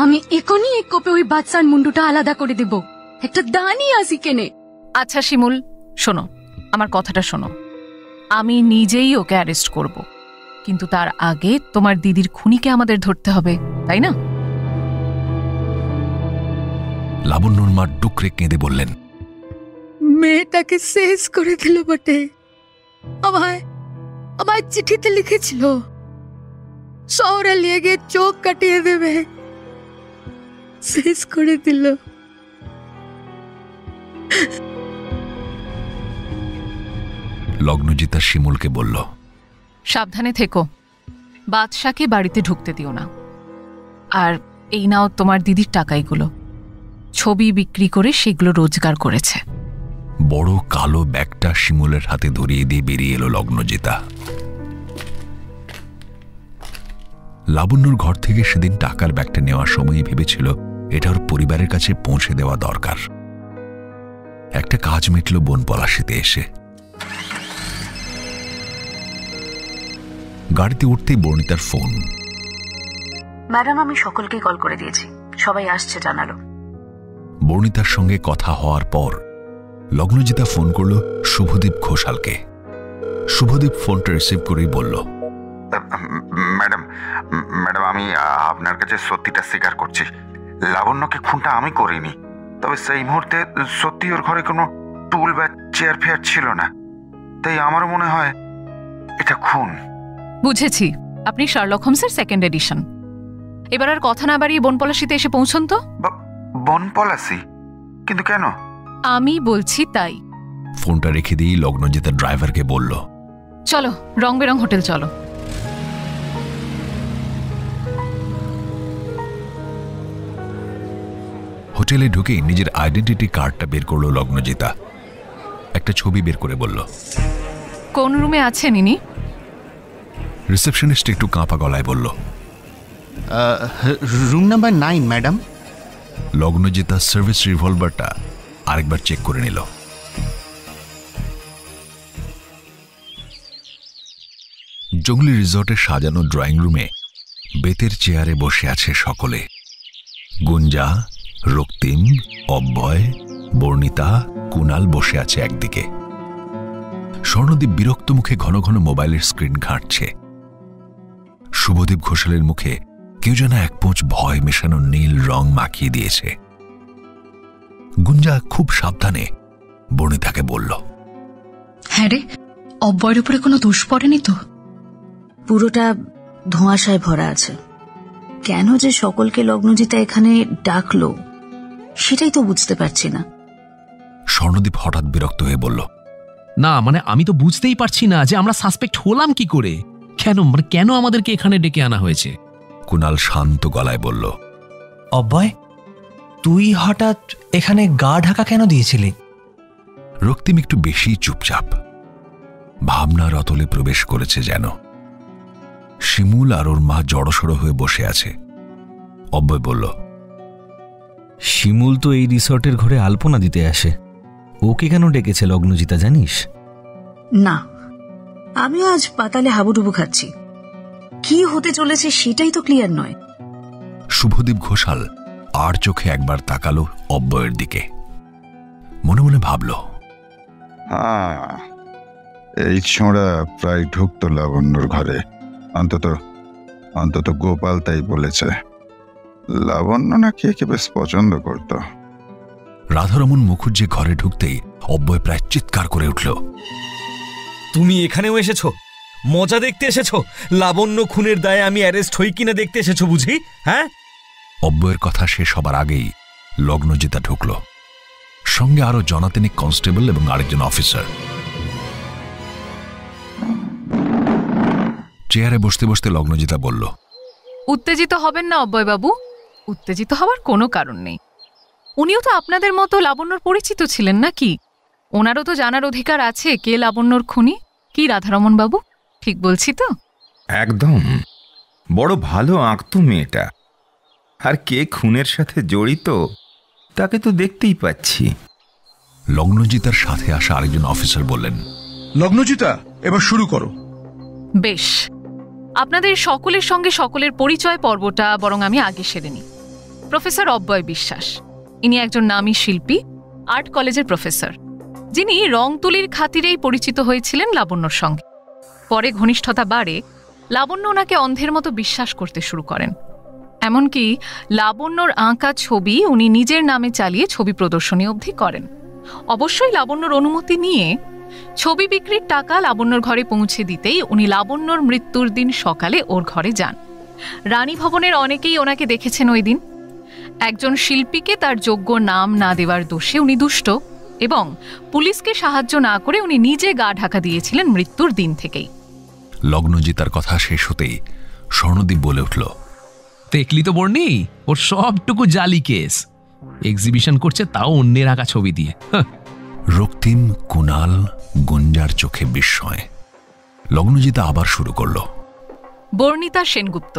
আমি এখনই এক কোপে ওই বাদশার মুন্ডুটা আলাদা করে দেব। একটা দানি আসি কেনে। আচ্ছা শিমুল, শোনো, আমার কথাটা শোনো। আমি নিজেই ওকে অ্যারেস্ট করব, কিন্তু তার আগে তোমার দিদির খুনিকে আমাদের ধরতে হবে, তাই না? লাবণ্যর মা ডুকরে কেঁদে বললেন, মেয়েটাকে শেষ করে দিল বটে। আমায় চিঠিতে লিখেছিল শহরে নিয়ে গিয়ে চোখ কাটিয়ে দেবে। শেষ করে দিল। লগ্নজিতা শিমুলকে বলল, সাবধানে থেকো, বাদশাকে বাড়িতে ঢুকতে দিও না। আর এই নাও তোমার দিদির টাকাইগুলো। ছবি বিক্রি করে সেগুলো রোজগার করেছে। বড় কালো ব্যাগটা শিমুলের হাতে ধরিয়ে দিয়ে বেরিয়ে এলো লগ্নজিতা। লাবণ্যর ঘর থেকে সেদিন টাকার ব্যাগটা নেওয়ার সময় ভেবেছিল এটা ওর পরিবারের কাছে পৌঁছে দেওয়া দরকার। একটা কাজ মিটল বনপলাশিতে এসে। গাড়িতে উঠতেই বর্ণিতার ফোন। ম্যাডাম, আমি সকলকে কল করে দিয়েছি, সবাই আসছে জানালো। বর্ণিতার সঙ্গে কথা হওয়ার পর লগ্নজিতা ফোন করল শুভদীপ ঘোষালকে। শুভদীপ ফোনটা রিসিভ করেই বলল, ম্যাডাম, আমি আপনার কাছে সত্যিটা স্বীকার করছি। লাবণ্যকে খুনটা আমি করিনি, তবে সেই মুহূর্তে সত্যি ওর ঘরে কোনো টুল বা চেয়ার ফেয়ার ছিল না, তাই আমার মনে হয় এটা খুন। বুঝেছি, আপনি শার্লক হোমসের সেকেন্ড এডিশন। এবার আর কথা না বাড়িয়ে বনপলাশিতে এসে পৌঁছন তো। বনপলাশি? কিন্তু কেন? আমি বলছি তাই। ফোনটা রেখে দিয়ে লগ্নজিতা ড্রাইভারকে বলল, চলো রং বেরং হোটেল চলো। হোটেলে ঢুকেই নিজের আইডেন্টিটি কার্ডটা বের করলো লগ্নজিতা। একটা ছবি বের করে বলল, কোন রুমে আছেন ইনি? রিসেপশনিস্ট একটু কাঁপা গলায় বলল, room number 9 madam. Lagnajita service রিভলভারটা আরেকবার চেক করে নিল। জঙ্গলি রিসর্টের সাজানো ড্রয়িং রুমে বেতের চেয়ারে বসে আছে সকলে। গুঞ্জা, রক্তিম, অব্যয়, বর্ণিতা, কুনাল বসে আছে একদিকে। স্বর্ণদীপ বিরক্ত মুখে ঘন ঘন মোবাইলের স্ক্রিন ঘাঁটছে। শুভদীপ ঘোষালের মুখে কেউ যেন এক পোঁচ ভয় মেশানো নীল রং মাখিয়ে দিয়েছে। গুঞ্জা খুব সাবধানে বর্ণিতাকে বলল, হ্যাঁ রে, অব্যয়ের উপরে কোনো দোষ পড়েনি তো? পুরোটা ধোঁয়াশায় ভরা আছে। কেন যে সকলকে লগ্নজিতা এখানে ডাকলো সেটাই তো বুঝতে পারছি না। স্বর্ণদীপ হঠাৎ বিরক্ত হয়ে বলল, না মানে আমি তো বুঝতেই পারছি না যে আমরা সাসপেক্ট হলাম কি করে, কেন আমাদেরকে এখানে ডেকে আনা হয়েছে। কুণাল শান্ত গলায় বলল, অব্যয়, তুই হঠাৎ এখানে গা ঢাকা কেন দিয়েছিলি? রক্তিম একটু বেশি চুপচাপ, ভাবনার অতলে প্রবেশ করেছে যেন। শিমুল আর ওর মা জড়সড় হয়ে বসে আছে। অব্যয় বলল, শিমুল তো এই রিসর্টের ঘরে আলপনা দিতে আসে, ওকে কেন ডেকেছে লগ্নজিতা জানিস? না, আমিও আজ পাতালে হাবুডুবু খাচ্ছি। কি হতে চলেছে সেটাই তো ক্লিয়ার নয়। শুভদীপ ঘোষাল আর চোখে একবার তাকালো অব্যয়ের দিকে, মনে মনে ভাবল, এই ছোঁড়া প্রায় ঢুকতো লাবণ্যর ঘরে। অন্তত গোপাল তাই বলেছে। লাবণ্য নাকি একে বেশ পছন্দ করত। রাধারমন মুখুজ্জে ঘরে ঢুকতেই অব্যয় প্রায় চিৎকার করে উঠল, তুমি এখানেও এসেছো? মজা দেখতে এসেছো? লাবণ্য খুনের দায়ে আমি অ্যারেস্ট হই কিনা দেখতে এসেছো বুঝি? হ্যাঁ? অব্যয়ের কথা শেষ হবার আগেই লগ্নজিতা ঢুকল, সঙ্গে আরো জনাতিনিক কনস্টেবল এবং আরেকজন অফিসার। চেয়ারে বসতে বসতে লগ্নজিতা বলল, উত্তেজিত হবেন না অব্যয়বাবু, উত্তেজিত হওয়ার কোনো কারণ নেই। উনিও তো আপনাদের মতো লাবণ্যর পরিচিত ছিলেন নাকি? ওনারও তো জানার অধিকার আছে কে লাবণ্যর খুনি। কি রাধারমন বাবু, ঠিক বলছি তো? একদম, বড় ভালো আঁকতো মেয়েটা। আর কে খুনের সাথে জড়িত তাকে তো দেখতেই পাচ্ছি। লগ্নজিতার সাথে আসা আরেকজন অফিসার বললেন, লগ্নজিতা, এবার শুরু করো। বেশ, আপনাদের সকলের সঙ্গে সকলের পরিচয় পর্বটা বরং আমি আগে সেরে নিই। প্রফেসর অব্যয় বিশ্বাস, ইনি একজন নামী শিল্পী, আর্ট কলেজের প্রফেসর, যিনি রং তুলির খাতিরেই পরিচিত হয়েছিলেন লাবণ্যর সঙ্গে। পরে ঘনিষ্ঠতা বাড়ে, লাবণ্য ওনাকে অন্ধের মতো বিশ্বাস করতে শুরু করেন। এমনকি লাবণ্যর আঁকা ছবি উনি নিজের নামে চালিয়ে ছবি প্রদর্শনী অবধি করেন। অবশ্যই লাবণ্যর অনুমতি নিয়ে। ছবি বিক্রির টাকা লাবণ্যর ঘরে পৌঁছে দিতেই উনি লাবণ্যর মৃত্যুর দিন সকালে ওর ঘরে যান। রানী ভবনের অনেকেই ওনাকে দেখেছেন ওই দিন। একজন শিল্পীকে তার যোগ্য নাম না দেওয়ার দোষে উনি দুষ্ট, এবং পুলিশকে সাহায্য না করে উনি নিজে গা ঢাকা দিয়েছিলেন মৃত্যুর দিন থেকেই। লগ্নজিতার কথা শেষ হতেই স্বর্ণদীপ বলে উঠল, দেখলি তো বর্ণি, ওর সবটুকু জালি কেস। এক্সিবিশন করছে তাও অন্যের আঁকা ছবি দিয়ে। রক্তিম, কুণাল, গুঞ্জার চোখে বিস্ময়। লগ্নজিতা আবার শুরু করল, বর্ণিতা সেনগুপ্ত,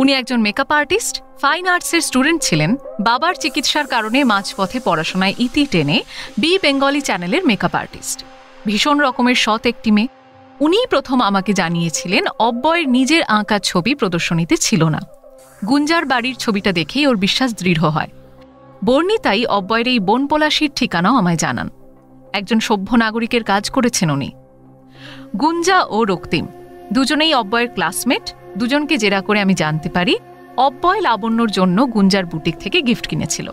উনি একজন মেকআপ আর্টিস্ট, ফাইন আর্টসের স্টুডেন্ট ছিলেন। বাবার চিকিৎসার কারণে মাঝপথে পড়াশোনায় ইতি টেনে বি বেঙ্গলি চ্যানেলের মেকআপ আর্টিস্ট। ভীষণ রকমের সৎ একটি মেয়ে। উনিই প্রথম আমাকে জানিয়েছিলেন অব্যয়ের নিজের আঁকা ছবি প্রদর্শনীতে ছিল না। গুঞ্জার বাড়ির ছবিটা দেখেই ওর বিশ্বাস দৃঢ় হয়। বর্ণিতাই অব্যয়ের এই বনপলাশির ঠিকানাও আমায় জানান। একজন সভ্য নাগরিকের কাজ করেছেন উনি। গুঞ্জা ও রক্তিম দুজনেই অব্যয়ের ক্লাসমেট। দুজনকে জেরা করে আমি জানতে পারি অব্যয় লাবণ্যর জন্য গুঞ্জার বুটিক থেকে গিফট কিনেছিল,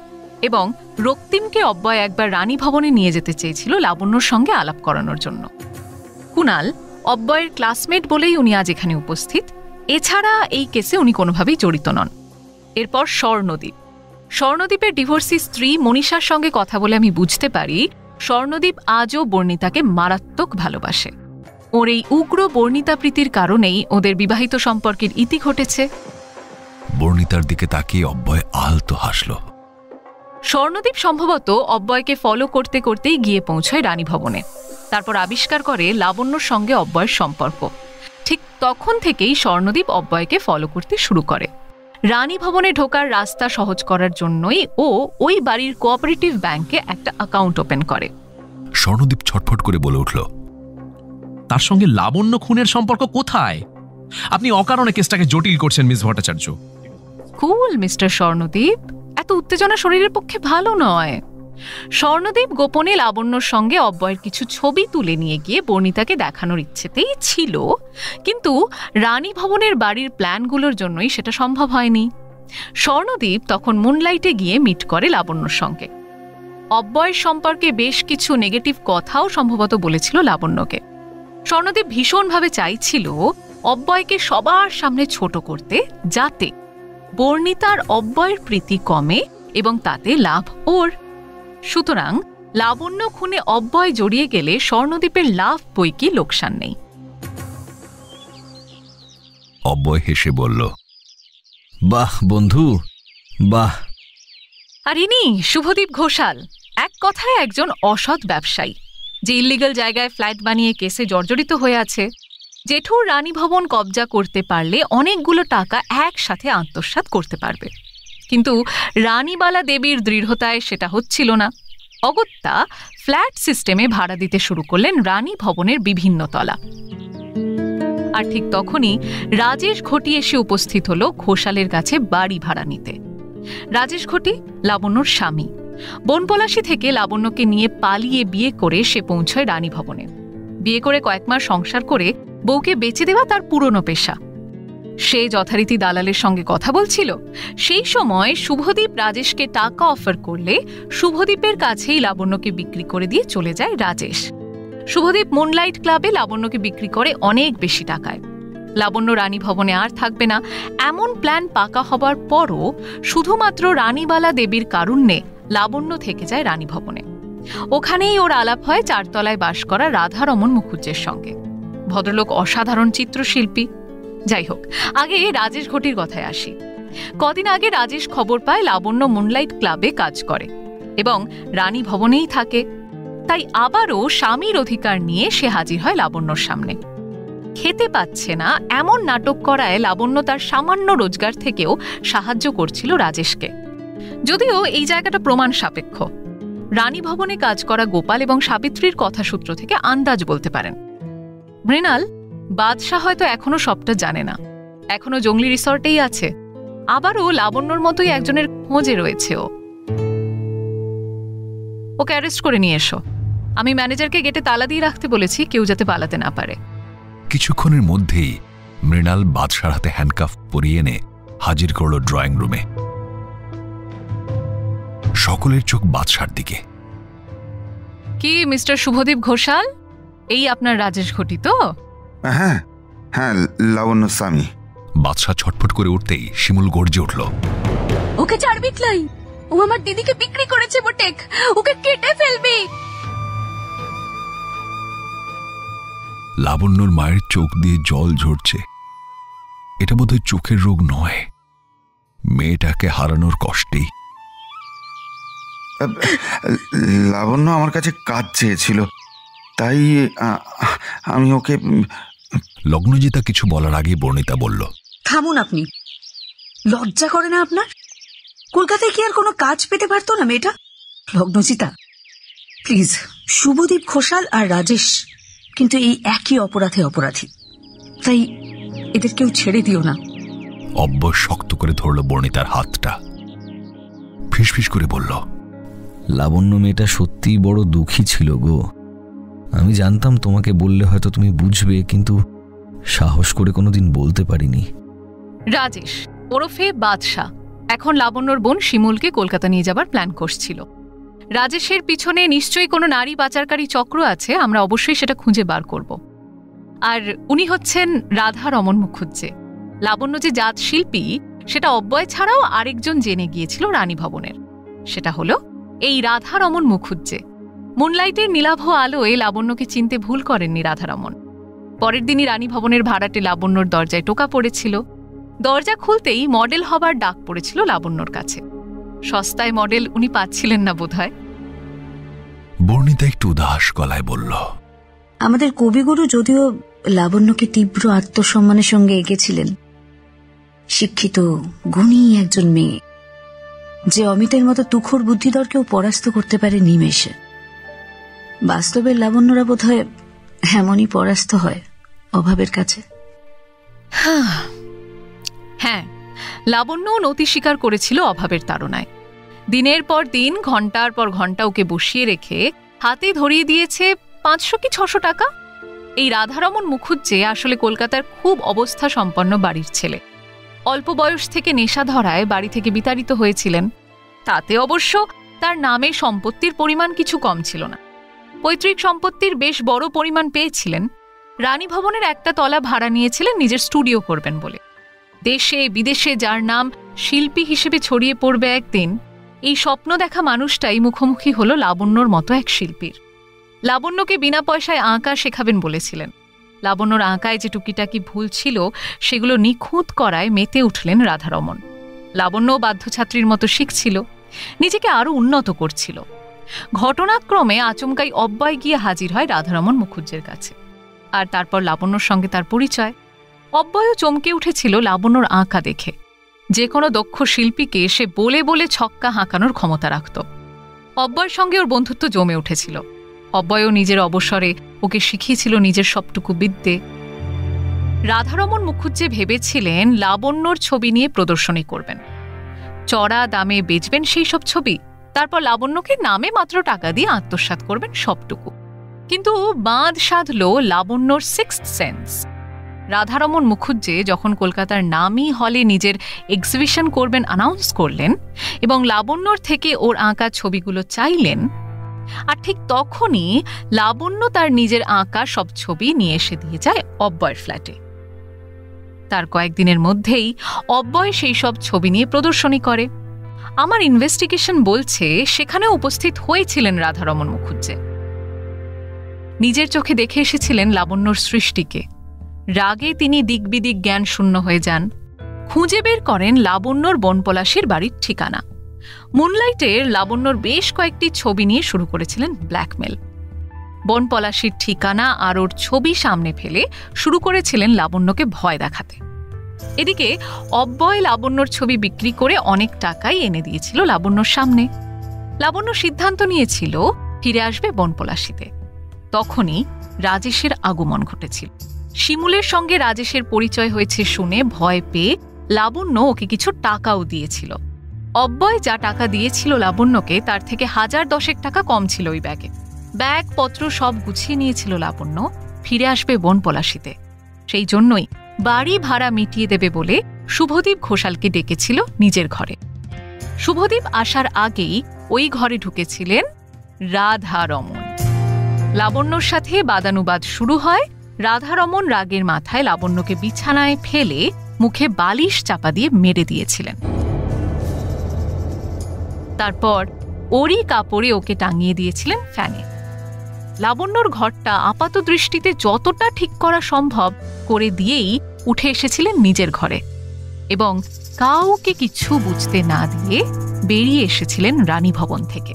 এবং রক্তিমকে অব্যয় একবার রানী ভবনে নিয়ে যেতে চেয়েছিল লাবণ্যর সঙ্গে আলাপ করানোর জন্য। কুণাল অব্যয়ের ক্লাসমেট বলেই উনি আজ এখানে উপস্থিত। এছাড়া এই কেসে উনি কোনোভাবেই জড়িত নন। এরপর স্বর্ণদীপের ডিভোর্সি স্ত্রী মনীষার সঙ্গে কথা বলে আমি বুঝতে পারি স্বর্ণদীপ আজও বর্ণিতাকে মারাত্মক ভালোবাসে। ওর এই উগ্র বর্ণিতা প্রীতির কারণেই ওদের বিবাহিত সম্পর্কের ইতি ঘটেছে। বর্ণিতার দিকে তাকিয়ে অব্যয় আলতো হাসল। স্বর্ণদীপ সম্ভবত অব্যয়কে ফলো করতে করতেই গিয়ে পৌঁছয় রানী ভবনে। তারপর আবিষ্কার করে লাবণ্যর সঙ্গে অব্যয়ের সম্পর্ক। ঠিক তখন থেকেই স্বর্ণদীপ অব্যয়কে ফলো করতে শুরু করে। রানী ভবনে ঢোকার রাস্তা সহজ করার জন্যই ও ওই বাড়ির কোঅপারেটিভ ব্যাংকে একটা অ্যাকাউন্ট ওপেন করে। স্বর্ণদীপ ছটফট করে বলে উঠল, তার সঙ্গে লাবণ্য খুনের সম্পর্ক কোথায়? আপনি অকারণে কেসটাকে জটিল করছেন মিস ভট্টাচার্য। কুল মিস্টার স্বর্ণদীপ, এত উত্তেজনা শরীরের পক্ষে ভালো নয়। স্বর্ণদীপ গোপনে লাবণ্যর সঙ্গে অব্যয়ের কিছু ছবি তুলে নিয়ে গিয়ে বর্ণিতাকে দেখানোর ইচ্ছেতেই ছিল, কিন্তু রানী ভবনের বাড়ির প্ল্যানগুলোর জন্যই সেটা সম্ভব হয়নি। স্বর্ণদীপ তখন মুনলাইটে গিয়ে মিট করে লাবণ্যর সঙ্গে। অব্যয়ের সম্পর্কে বেশ কিছু নেগেটিভ কথাও সম্ভবত বলেছিল লাবণ্যকে। স্বর্ণদীপ ভীষণভাবে চাইছিল অব্যয়কে সবার সামনে ছোট করতে, যাতে বর্ণিতার অব্যয়ের প্রীতি কমে এবং তাতে লাভ ওর। সুতরাং লাবণ্য খুনে অব্যয় জড়িয়ে গেলে স্বর্ণদীপের লাভ বই কি লোকসান নেই। অব্যয় হেসে বলল, বাহ বন্ধু, বাহ। আর ইনি শুভদীপ ঘোষাল, এক কথায় একজন অসৎ ব্যবসায়ী, যে ইল্লিগাল জায়গায় ফ্ল্যাট বানিয়ে কেসে জর্জরিত হয়ে আছে। জেঠুর রানী ভবন কবজা করতে পারলে অনেকগুলো টাকা একসাথে আত্মসাৎ করতে পারবে, কিন্তু রানীবালা দেবীর দৃঢ়তায় সেটা হচ্ছিল না। অগত্যা ফ্ল্যাট সিস্টেমে ভাড়া দিতে শুরু করলেন রানী ভবনের বিভিন্ন তলা। আর ঠিক তখনই রাজেশ ঘটি এসে উপস্থিত হলো ঘোষালের কাছে বাড়ি ভাড়া নিতে। রাজেশ ঘটি লাবণ্যর স্বামী। বনপলাশী থেকে লাবণ্যকে নিয়ে পালিয়ে বিয়ে করে সে পৌঁছয় রানী ভবনে। বিয়ে করে কয়েক মাস সংসার করে বউকে বেচে দেওয়া তার পুরনো পেশা। সে যথারীতি দালালের সঙ্গে কথা বলছিল। সেই সময় শুভদীপ রাজেশকে টাকা অফার করলে শুভদীপের কাছেই লাবণ্যকে বিক্রি করে দিয়ে চলে যায় রাজেশ। শুভদীপ মুনলাইট ক্লাবে লাবণ্যকে বিক্রি করে অনেক বেশি টাকায়। লাবণ্য রানী ভবনে আর থাকবে না, এমন প্ল্যান পাকা হবার পরও শুধুমাত্র রানীবালা দেবীর কারুণ্যে লাবণ্য থেকে যায় রানী ভবনে। ওখানেই ওর আলাপ হয় চারতলায় বাস করা রাধারমন মুখুজ্জের সঙ্গে। ভদ্রলোক অসাধারণ চিত্রশিল্পী। যাই হোক, আগে রাজেশ ঘটির কথায় আসি। কদিন আগে রাজেশ খবর পায় লাবণ্য মুনলাইট ক্লাবে কাজ করে এবং রানী ভবনেই থাকে। তাই আবারও স্বামীর অধিকার নিয়ে সে হাজির হয় লাবণ্যর সামনে। খেতে পাচ্ছে না এমন নাটক করায় লাবণ্য তার সামান্য রোজগার থেকেও সাহায্য করছিল রাজেশকে। যদিও এই জায়গাটা প্রমাণ সাপেক্ষ। রানী ভবনে কাজ করা গোপাল এবং সাবিত্রীর কথাসূত্র থেকে আন্দাজ বলতে পারেন। মৃণাল, বাদশাহ হয়তো এখনো সবটা জানে না, এখনো জঙ্গলি রিসর্টেই আছে। আবারও লাবণ্যর মতোই একজনের খোঁজে রয়েছে ও। ওকে অ্যারেস্ট করে নিয়ে এসো। আমি ম্যানেজারকে গেটে তালা দিয়ে রাখতে বলেছি, কেউ যাতে পালাতে না পারে। কিছুক্ষণের মধ্যেই মৃণাল বাদশার হাতে হ্যান্ডকাফ পরিয়ে এনে হাজির করল ড্রয়িং রুমে। সকলের চোখ বাদশার দিকে। কি মিস্টার শুভদীপ ঘোষাল, এই আপনার রাজেশ ঘটি তো? হ্যাঁ হ্যাঁ, লাবণ্য স্বামী। বাদশা ছটফট করে উঠতেই শিমুল গর্জে উঠল, ওকে ছাড়বি ক্লাই, ও আমার দিদিকে বিক্রি করেছে বটেক, ওকে কেটে ফেলবি। লাবণ্যর মায়ের চোখ দিয়ে জল ঝরছে। এটা বোধহয় চোখের রোগ নয়, মেয়েটাকে হারানোর কষ্টেই। লাবণ্য আমার কাছে কাজ চেয়েছিল, তাই আমি ওকে। লগ্নজিতা কিছু বলার আগে বর্ণিতা বলল, থামুন আপনি। লজ্জা করে না আপনার? কলকাতায় কি আর কোনো কাজ পেতে পারতো না মেয়েটা? লগ্নজিতা প্লিজ, শুভদীপ ঘোষাল আর রাজেশ কিন্তু এই একই অপরাধে অপরাধী, তাই এদের কেউ ছেড়ে দিও না। অব্যয় শক্ত করে ধরল বর্ণিতার হাতটা, ফিসফিস করে বলল, লাবণ্য মেয়েটা সত্যিই বড় দুঃখী ছিল গো। আমি জানতাম তোমাকে বললে হয়তো তুমি বুঝবে, কিন্তু সাহস করে কোনোদিন বলতে পারিনি। রাজেশ ওরফে বাদশা এখন লাবণ্যর বোন শিমুলকে কলকাতা নিয়ে যাবার প্ল্যান করছিল। রাজেশের পিছনে নিশ্চয়ই কোনো নারী পাচারকারী চক্র আছে, আমরা অবশ্যই সেটা খুঁজে বার করব। আর উনি হচ্ছেন রাধারমন মুখুজ্জে। লাবণ্য যে জাত শিল্পী সেটা অব্যয় ছাড়াও আরেকজন জেনে গিয়েছিল রানী ভবনের, সেটা হলো এই রাধারমন মুখুজ্জে। মুনলাইটের নীলাভ আলোয় লাবণ্যকে চিনতে ভুল করেননি রাধারমন। পরের দিনই রানী ভবনের ভাড়াটে লাবণ্যর দরজায় টোকা পড়েছিল। দরজা খুলতেই মডেল হবার ডাক পড়েছিল লাবণ্যর কাছে। সস্তায় মডেল উনি পাচ্ছিলেন না বোধহয়। বর্ণিতা একটু উদাস গলায় বলল, আমাদের কবিগুরু যদিও লাবণ্যকে তীব্র আত্মসম্মানের সঙ্গে এগিয়েছিলেন, শিক্ষিত গুণী একজন মেয়ে যে অমিতের মতো তুখোর বুদ্ধিধরকেও পরাস্ত করতে পারে নিমেষে। বাস্তবের লাবণ্যরা বোধহয় এমনই পরাস্ত হয় অভাবের কাছে। হ্যাঁ, লাবণ্য নতি স্বীকার করেছিল অভাবের তাড়নায়। দিনের পর দিন, ঘন্টার পর ঘন্টা ওকে বসিয়ে রেখে হাতে ধরিয়ে দিয়েছে 500 কি 600 টাকা। এই রাধারমন মুখুজ্জে আসলে কলকাতার খুব অবস্থা সম্পন্ন বাড়ির ছেলে। অল্প বয়স থেকে নেশা ধরায় বাড়ি থেকে বিতাড়িত হয়েছিলেন। তাতে অবশ্য তার নামে সম্পত্তির পরিমাণ কিছু কম ছিল না। পৈতৃক সম্পত্তির বেশ বড় পরিমাণ পেয়েছিলেন। রানী ভবনের একটা তলা ভাড়া নিয়েছিলেন নিজের স্টুডিও করবেন বলে। দেশে বিদেশে যার নাম শিল্পী হিসেবে ছড়িয়ে পড়বে একদিন, এই স্বপ্ন দেখা মানুষটাই মুখোমুখি হলো লাবণ্যর মতো এক শিল্পীর। লাবণ্যকে বিনা পয়সায় আঁকা শেখাবেন বলেছিলেন। লাবণ্যর আঁকায় যে টুকিটাকি ভুল ছিল সেগুলো নিখুঁত করায় মেতে উঠলেন রাধারমন। লাবণ্যও বাধ্যছাত্রীর মতো শিখছিল, নিজেকে আরো উন্নত করছিল। ঘটনাক্রমে আচমকাই অব্যয় গিয়ে হাজির হয় রাধারমন মুখুজ্জের কাছে, আর তারপর লাবণ্যর সঙ্গে তার পরিচয়। অব্যয়ও চমকে উঠেছিল লাবণ্যর আঁকা দেখে। যে কোনো দক্ষ শিল্পীকে সে বলে বলে ছক্কা হাঁকানোর ক্ষমতা রাখত। অব্যয়ের সঙ্গে ওর বন্ধুত্ব জমে উঠেছিল। অব্যয়ও নিজের অবসরে ওকে শিখিয়েছিল নিজের সবটুকু বিদ্যে। রাধারমন মুখুজ্জে ভেবেছিলেন লাবণ্যর ছবি নিয়ে প্রদর্শনী করবেন, চড়া দামে বেচবেন সেই সব ছবি, তারপর লাবণ্যকে নামে মাত্র টাকা দিয়ে আত্মসাৎ করবেন সবটুকু। কিন্তু বাঁধ সাধল লাবণ্যর সিক্সথ সেন্স। রাধারমন মুখুজ্জে যখন কলকাতার নামী হলে নিজের এক্সিবিশন করবেন অ্যানাউন্স করলেন এবং লাবণ্যর থেকে ওর আঁকা ছবিগুলো চাইলেন, আর ঠিক তখনই লাবণ্য তার নিজের আঁকা সব ছবি নিয়ে এসে দিয়ে যায় অব্যয়ের ফ্ল্যাটে। তার কয়েকদিনের মধ্যেই অব্যয় সেই সব ছবি নিয়ে প্রদর্শনী করে। আমার ইনভেস্টিগেশন বলছে সেখানে উপস্থিত হয়েছিলেন রাধারমন মুখুজ্জে। নিজের চোখে দেখে এসেছিলেন লাবণ্যর সৃষ্টিকে। রাগে তিনি দিকবিদিক জ্ঞান শূন্য হয়ে যান। খুঁজে বের করেন লাবণ্যর বনপলাশির বাড়ির ঠিকানা। মুনলাইটের লাবণ্যর বেশ কয়েকটি ছবি নিয়ে শুরু করেছিলেন ব্ল্যাকমেল। বনপলাশির ঠিকানা আর ওর ছবি সামনে ফেলে শুরু করেছিলেন লাবণ্যকে ভয় দেখাতে। এদিকে অব্যয় লাবণ্যর ছবি বিক্রি করে অনেক টাকাই এনে দিয়েছিল লাবণ্যর সামনে। লাবণ্য সিদ্ধান্ত নিয়েছিল ফিরে আসবে বনপলাশিতে। তখনই রাজেশের আগমন ঘটেছিল। শিমুলের সঙ্গে রাজেশের পরিচয় হয়েছে শুনে ভয় পেয়ে লাবণ্য ওকে কিছু টাকাও দিয়েছিল। অব্যয় যা টাকা দিয়েছিল লাবণ্যকে তার থেকে 1010 টাকা কম ছিল ওই ব্যাগে। ব্যাগপত্র সব গুছিয়ে নিয়েছিল লাবণ্য, ফিরে আসবে বনপলাশিতে। সেই জন্যই বাড়ি ভাড়া মিটিয়ে দেবে বলে শুভদীপ ঘোষালকে ডেকেছিল নিজের ঘরে। শুভদীপ আসার আগেই ওই ঘরে ঢুকেছিলেন রাধারমন। লাবণ্যর সাথে বাদানুবাদ শুরু হয়। রাধারমন রাগের মাথায় লাবণ্যকে বিছানায় ফেলে মুখে বালিশ চাপা দিয়ে মেরে দিয়েছিলেন। তারপর ওরই কাপড়ে ওকে টাঙিয়ে দিয়েছিলেন ফ্যানে। লাবণ্যর ঘরটা আপাত দৃষ্টিতে যতটা ঠিক করা সম্ভব করে দিয়েই উঠে এসেছিলেন নিজের ঘরে এবং কাউকে কিছু বুঝতে না দিয়ে বেরিয়ে এসেছিলেন রানী ভবন থেকে।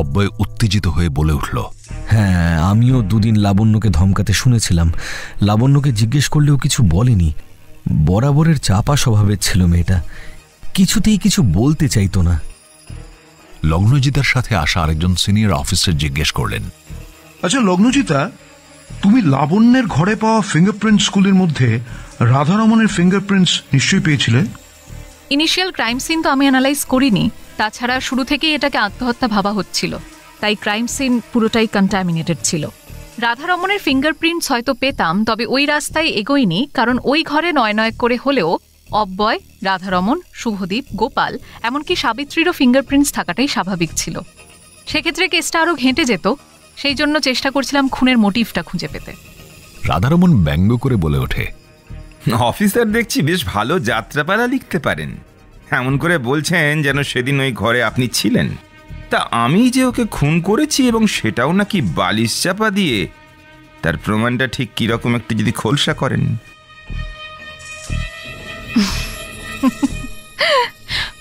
অব্যয় উত্তেজিত হয়ে বলে উঠল, হ্যাঁ, আমিও দুদিন লাবণ্যকে ধমকাতে শুনেছিলাম। লাবণ্যকে জিজ্ঞেস করলেও কিছু বলেনি। বরাবরের চাপা স্বভাবের ছিল মেয়েটা, কিছুতেই কিছু বলতে চাইতো না। লগ্নজিতার সাথে আসা আরেকজন সিনিয়র অফিসার জিজ্ঞেস করলেন, আচ্ছা লগ্নজিতা, তুমি লাবণ্যের ঘরে পাওয়া ফিঙ্গারপ্রিন্টসগুলির মধ্যে রাধারমনের ফিঙ্গারপ্রিন্টস নিশ্চয়ই পেয়েছিলে? ইনিশিয়াল ক্রাইম সিন তো আমি অ্যানালাইজ করিনি। তাছাড়া শুরু থেকেই এটাকে আত্মহত্যা ভাবা হচ্ছিল, তাই ক্রাইম সিন পুরোটাই কন্টামিনেটেড ছিল। রাধারমনের ফিঙ্গারপ্রিন্টস হয়তো পেতাম, তবে ওই রাস্তায় এগোইনি, কারণ ওই ঘরে নয় নয় করে হলেও অব্যয়, রাধারমন, শুভদীপ, গোপাল, এমনকি সাবিত্রীরও ফিঙ্গারপ্রিন্টস থাকাটাই স্বাভাবিক ছিল। সেক্ষেত্রে কেসটা আরও ঘেঁটে যেত। সেই জন্য চেষ্টা করছিলাম খুনের মোটিভটা খুঁজে পেতে। রাধারমন ব্যঙ্গ করে বলে ওঠে, অফিসার দেখছি বেশ ভালো যাত্রাপালা লিখতে পারেন। এমন করে বলছেন যেন সেদিন ওই ঘরে আপনি ছিলেন। তা আমি যে ওকে খুন করেছি এবং সেটাও নাকি বালিশ চাপা দিয়ে, তার প্রমাণটা ঠিক কিরকম একটু যদি খোলসা করেন।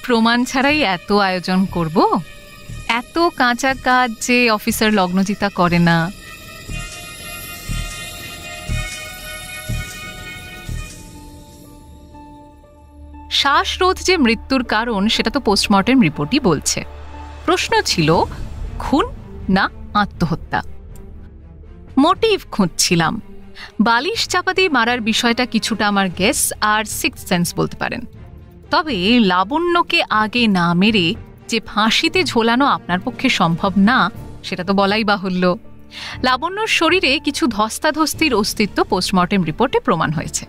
প্রমাণ ছাড়াই এত আয়োজন করব? এত কাঁচা কাজ যে অফিসার লগ্নজিতা করে না। শ্বাসরোধ যে মৃত্যুর কারণ সেটা তো পোস্টমর্টেম রিপোর্টই বলছে। প্রশ্ন ছিল খুন না আত্মহত্যা। মোটিভ খুঁজছিলাম। বালিশ চাপা দিয়ে মারার বিষয়টা কিছুটা আমার গেস আর সিক্সথ সেন্স বলতে পারেন। তবে লাবণ্যকে আগে না মেরে যে ফাঁসিতে ঝোলানো আপনার পক্ষে সম্ভব না সেটা তো বলাই বাহুল্য। লাবণ্যর শরীরে কিছু ধস্তাধস্তির অস্তিত্ব পোস্টমর্টেম রিপোর্টে প্রমাণ হয়েছে।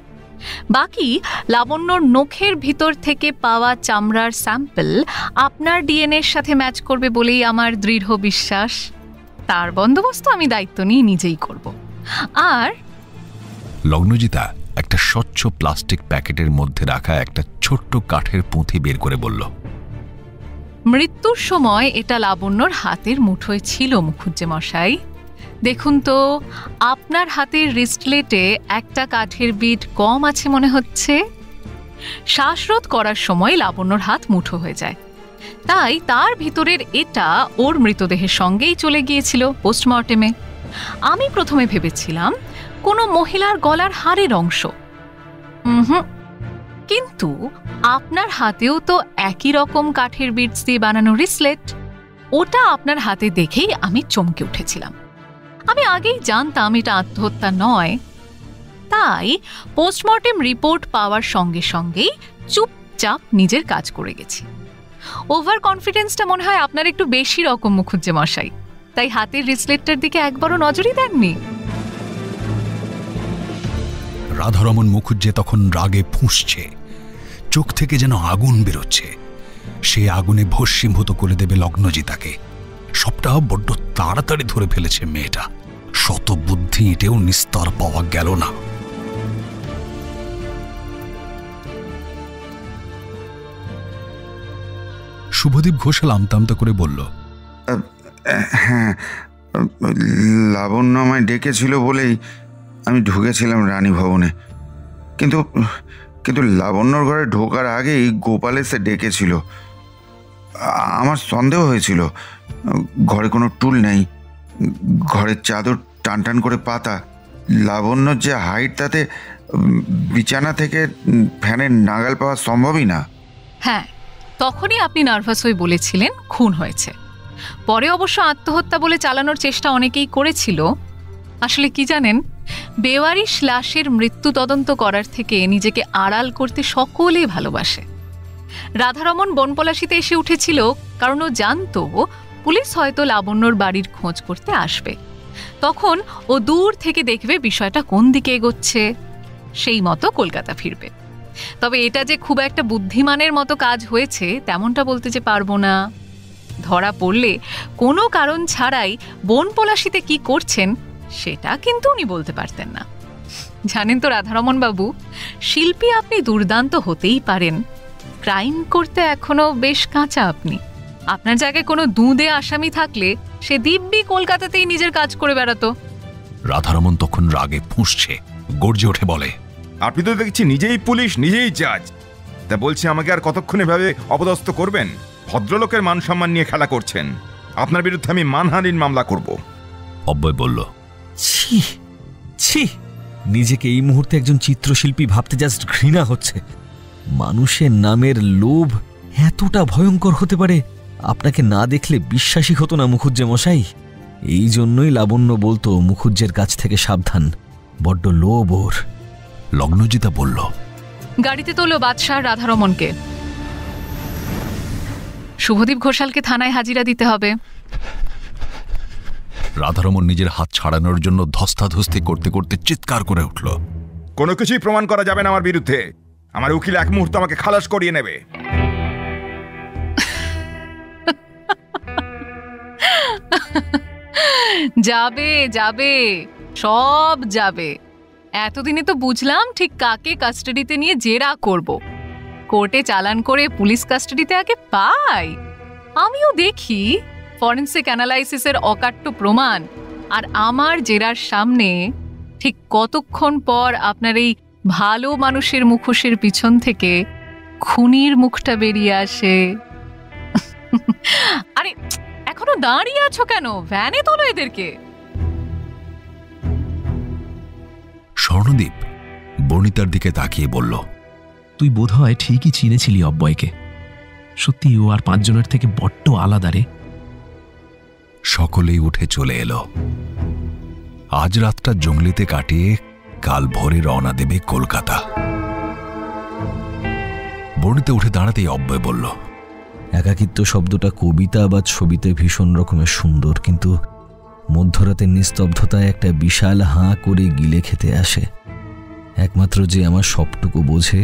বাকি লাবণ্যর নখের ভিতর থেকে পাওয়া চামড়ার স্যাম্পল আপনার ডিএনএর সাথে ম্যাচ করবে বলেই আমার দৃঢ় বিশ্বাস। তার বন্দোবস্ত আমি দায়িত্ব নিয়ে নিজেই করব। আর লগ্নজিতা একটা স্বচ্ছ প্লাস্টিক প্যাকেটের মধ্যে রাখা একটা ছোট্ট কাঠের পুঁথি বের করে বলল, মৃত্যুর সময় এটা লাবণ্যর হাতের মুঠোয় ছিল মুখুজ্জে মশাই। দেখুন তো, আপনার হাতের রিস্টলেটে একটা কাঠের বিট কম আছে মনে হচ্ছে। শ্বাসরোধ করার সময় লাবণ্যর হাত মুঠো হয়ে যায়, তাই তার ভিতরের এটা ওর মৃতদেহের সঙ্গেই চলে গিয়েছিল পোস্টমর্টেমে। আমি প্রথমে ভেবেছিলাম কোনো মহিলার গলার হাড়ের অংশ, কিন্তু আপনার হাতেও তো একই রকম কাঠের বিটস দিয়ে বানানো রিসলেট। ওটা আপনার হাতে দেখেই আমি চমকে উঠেছিলাম। আমি আগেই জানতাম এটা আত্মহত্যা নয়, তাই পোস্টমর্টেম রিপোর্ট পাওয়ার সঙ্গে সঙ্গেই চুপচাপ নিজের কাজ করে গেছি। ওভার কনফিডেন্সটা মনে হয় আপনার একটু বেশি রকম মুখুজ্জে মশাই, তাই হাতের রিসলেটটার দিকে একবারও নজরই দেননি। রাধারমন মুখুজ্জে তখন রাগে ফুঁসছে, চোখ থেকে যেন আগুন বেরোচ্ছে। সে আগুনে ভস্মীভূত করে দেবে লগ্নজিতাকে। সবটা বড্ড তাড়াতাড়ি ধরে ফেলেছে মেয়েটা। শত বুদ্ধি এটেও নিস্তার পাওয়া গেল না। শুভদীপ ঘোষাল আমতামতা করে বলল, হ্যাঁ, লাবণ্য আমায় ডেকেছিল বলেই আমি ঢুকেছিলাম রানী ভবনে। কিন্তু কিন্তু লাবণ্যর ঘরে ঢোকার আগেই গোপাল এসে ডেকেছিল। আমার সন্দেহ হয়েছিল, ঘরে কোনো টুল নেই, ঘরের চাদর টান টান করে পাতা। লাবণ্যর যে হাইট, তাতে বিছানা থেকে ফ্যানের নাগাল পাওয়া সম্ভবই না। হ্যাঁ, তখনই আপনি নার্ভাস হয়ে বলেছিলেন খুন হয়েছে। পরে অবশ্য আত্মহত্যা বলে চালানোর চেষ্টা অনেকেই করেছিল। আসলে কি জানেন, বেওয়ারিশ লাশের মৃত্যু তদন্ত করার থেকে নিজেকে আড়াল করতে সকলেই ভালোবাসে। রাধারমন বনপলাশিতে এসে উঠেছিল কারণ ও জানতো পুলিশ হয়তো লাবণ্যর বাড়ির খোঁজ করতে আসবে। তখন ও দূর থেকে দেখবে বিষয়টা কোন দিকে এগোচ্ছে, সেই মতো কলকাতা ফিরবে। তবে এটা যে খুব একটা বুদ্ধিমানের মতো কাজ হয়েছে তেমনটা বলতে যে পারবো না। ধরা পড়লে কোনো কারণ ছাড়াই বনপলাশিতে কি করছেন সেটা কিন্তু উনি বলতে পারতেন না। জানেন তো রাধারমন বাবু, শিল্পী আপনি দুর্দান্ত হতেই পারেন, ক্রাইম করতে এখনো বেশ কাঁচা আপনি। আপনার জায়গায় কোনো দুঁদে আসামি থাকলে সে দিব্যি কলকাতাতেই নিজের কাজ করে বেড়াতো। রাধারমন তখন রাগে ফুঁসছে, গর্জে ওঠে বলে, আপনি তো দেখছি নিজেই পুলিশ, নিজেই জাজ। তা বলছি, আমাকে আর কতক্ষণ এভাবে অপদস্থ করবেন? ভদ্রলোকের মান সম্মান নিয়ে খেলা করছেন। আপনার বিরুদ্ধে আমি মানহানির মামলা করব। অব্যয় বলল, ছি ছি, নিজেকে এই মুহূর্তে একজন চিত্রশিল্পী ভাবতে জাস্ট ঘৃণা হচ্ছে। মানুষের নামের লোভ এতটা ভয়ঙ্কর হতে পারে, আপনাকে না দেখলে বিশ্বাসই হতো না মুখুজ্জে মশাই। এই জন্যই লাবণ্য বলতো মুখুজ্জের কাছ থেকে সাবধান, বড্ড লোভ ওর। লগ্নজিতা বলল, গাড়িতে তোলো বাদশাহ রাধারমনকে। শুভদীপ ঘোষালকে থানায় হাজিরা দিতে হবে। রাধারমন নিজের হাত ছাড়ানোর জন্য ধস্তাধস্তি করতে করতে চিৎকার করে উঠল, কোনো কিছুই প্রমাণ করা যাবে না আমার বিরুদ্ধে। আমার উকিল এক মুহূর্তে আমাকে খালাস করিয়ে নেবে। যাবে যাবে, সব যাবে। এতদিনে তো বুঝলাম ঠিক কাকে কাস্টাডিতে নিয়ে জেরা করব। কোর্টে চালান করে পুলিশ কাস্টাডিতে আগে পাই। আমিও দেখি ফরেন্সিক অ্যানালাইসিসের অকাট্য প্রমাণ, আর আমার জেরার সামনে ঠিক কতক্ষণ পর আপনার এই ভালো মানুষের মুখোশের পিছন থেকে খুনির মুখটা বেরিয়ে আসে। আরে এখনো দাঁড়িয়ে আছো কেন? ভ্যানে তোলো এদেরকে। স্বর্ণদীপ বর্ণিতার দিকে তাকিয়ে বলল, তুই বোধহয় ঠিকই চিনেছিলি অব্যয়কে। সত্যি ও আর 5 জনের থেকে বড্ড আলাদা রে। সকলেই উঠে চলে এলো। আজ রাতটা জঙ্গলিতে কাটিয়ে কাল ভোরে রওনা দেবে কলকাতা। বর্ণিতা উঠে দাঁড়াতেই অব্যয় বলল, একাকিত্ব শব্দটা কবিতা বা ছবিতে ভীষণ রকমের সুন্দর, কিন্তু মধ্যরাতের নিস্তব্ধতায় একটা বিশাল হাঁ করে গিলে খেতে আসে। একমাত্র যে আমার সবটুকু বোঝে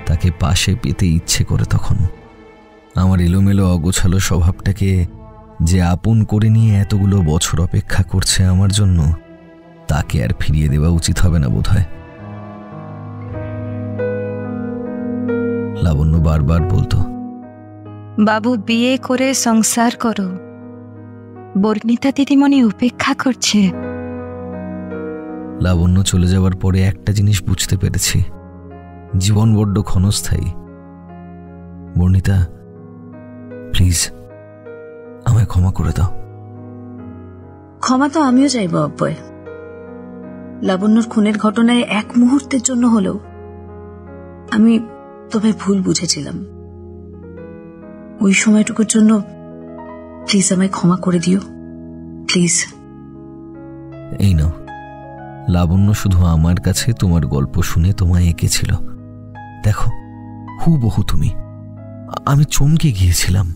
তাকে পাশে পেতে ইচ্ছে করে তখন। আমার এলোমেলো অগোছালো স্বভাবটাকে যে আপন করে নিয়ে এতগুলো বছর অপেক্ষা করছে আমার জন্য, তাকে আর ফিরিয়ে দেওয়া উচিত হবে না বোধহয়। লাবণ্য বারবার বলতো, বাবু বিয়ে করে সংসার করো, বর্ণিতা দিদিমণি উপেক্ষা করছে। লাবণ্য চলে যাওয়ার পরে একটা জিনিস বুঝতে পেরেছি, জীবন বড্ড ক্ষণস্থায়ী। বর্ণিতা, প্লিজ আমায় ক্ষমা করে দাও। ক্ষমা তো আমিও চাইব অব্যয়। লাবণ্যর খুনের ঘটনায় এক মুহূর্তের জন্য হলেও আমি তোমায় ভুল বুঝেছিলাম। ওই সময়টুকুর জন্য প্লিজ আমায় ক্ষমা করে দিও, প্লিজ। এই নাও, লাবণ্য শুধু আমার কাছে তোমার গল্প শুনে তোমায় এঁকেছিল। দেখো, হুবহু তুমি। আমি চমকে গিয়েছিলাম।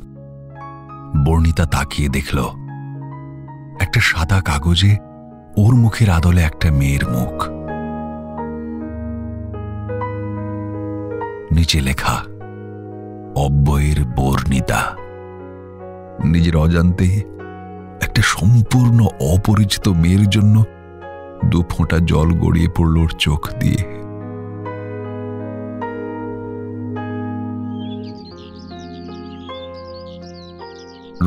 বর্ণিতা তাকিয়ে দেখল একটা সাদা কাগজে ওর মুখের আদলে একটা মেয়ের মুখ, নিচে লেখা অব্যয়ের বর্ণিতা। নিজের অজান্তে একটা সম্পূর্ণ অপরিচিত মেয়ের জন্য 2 ফোঁটা জল গড়িয়ে পড়ল ওর চোখ দিয়ে।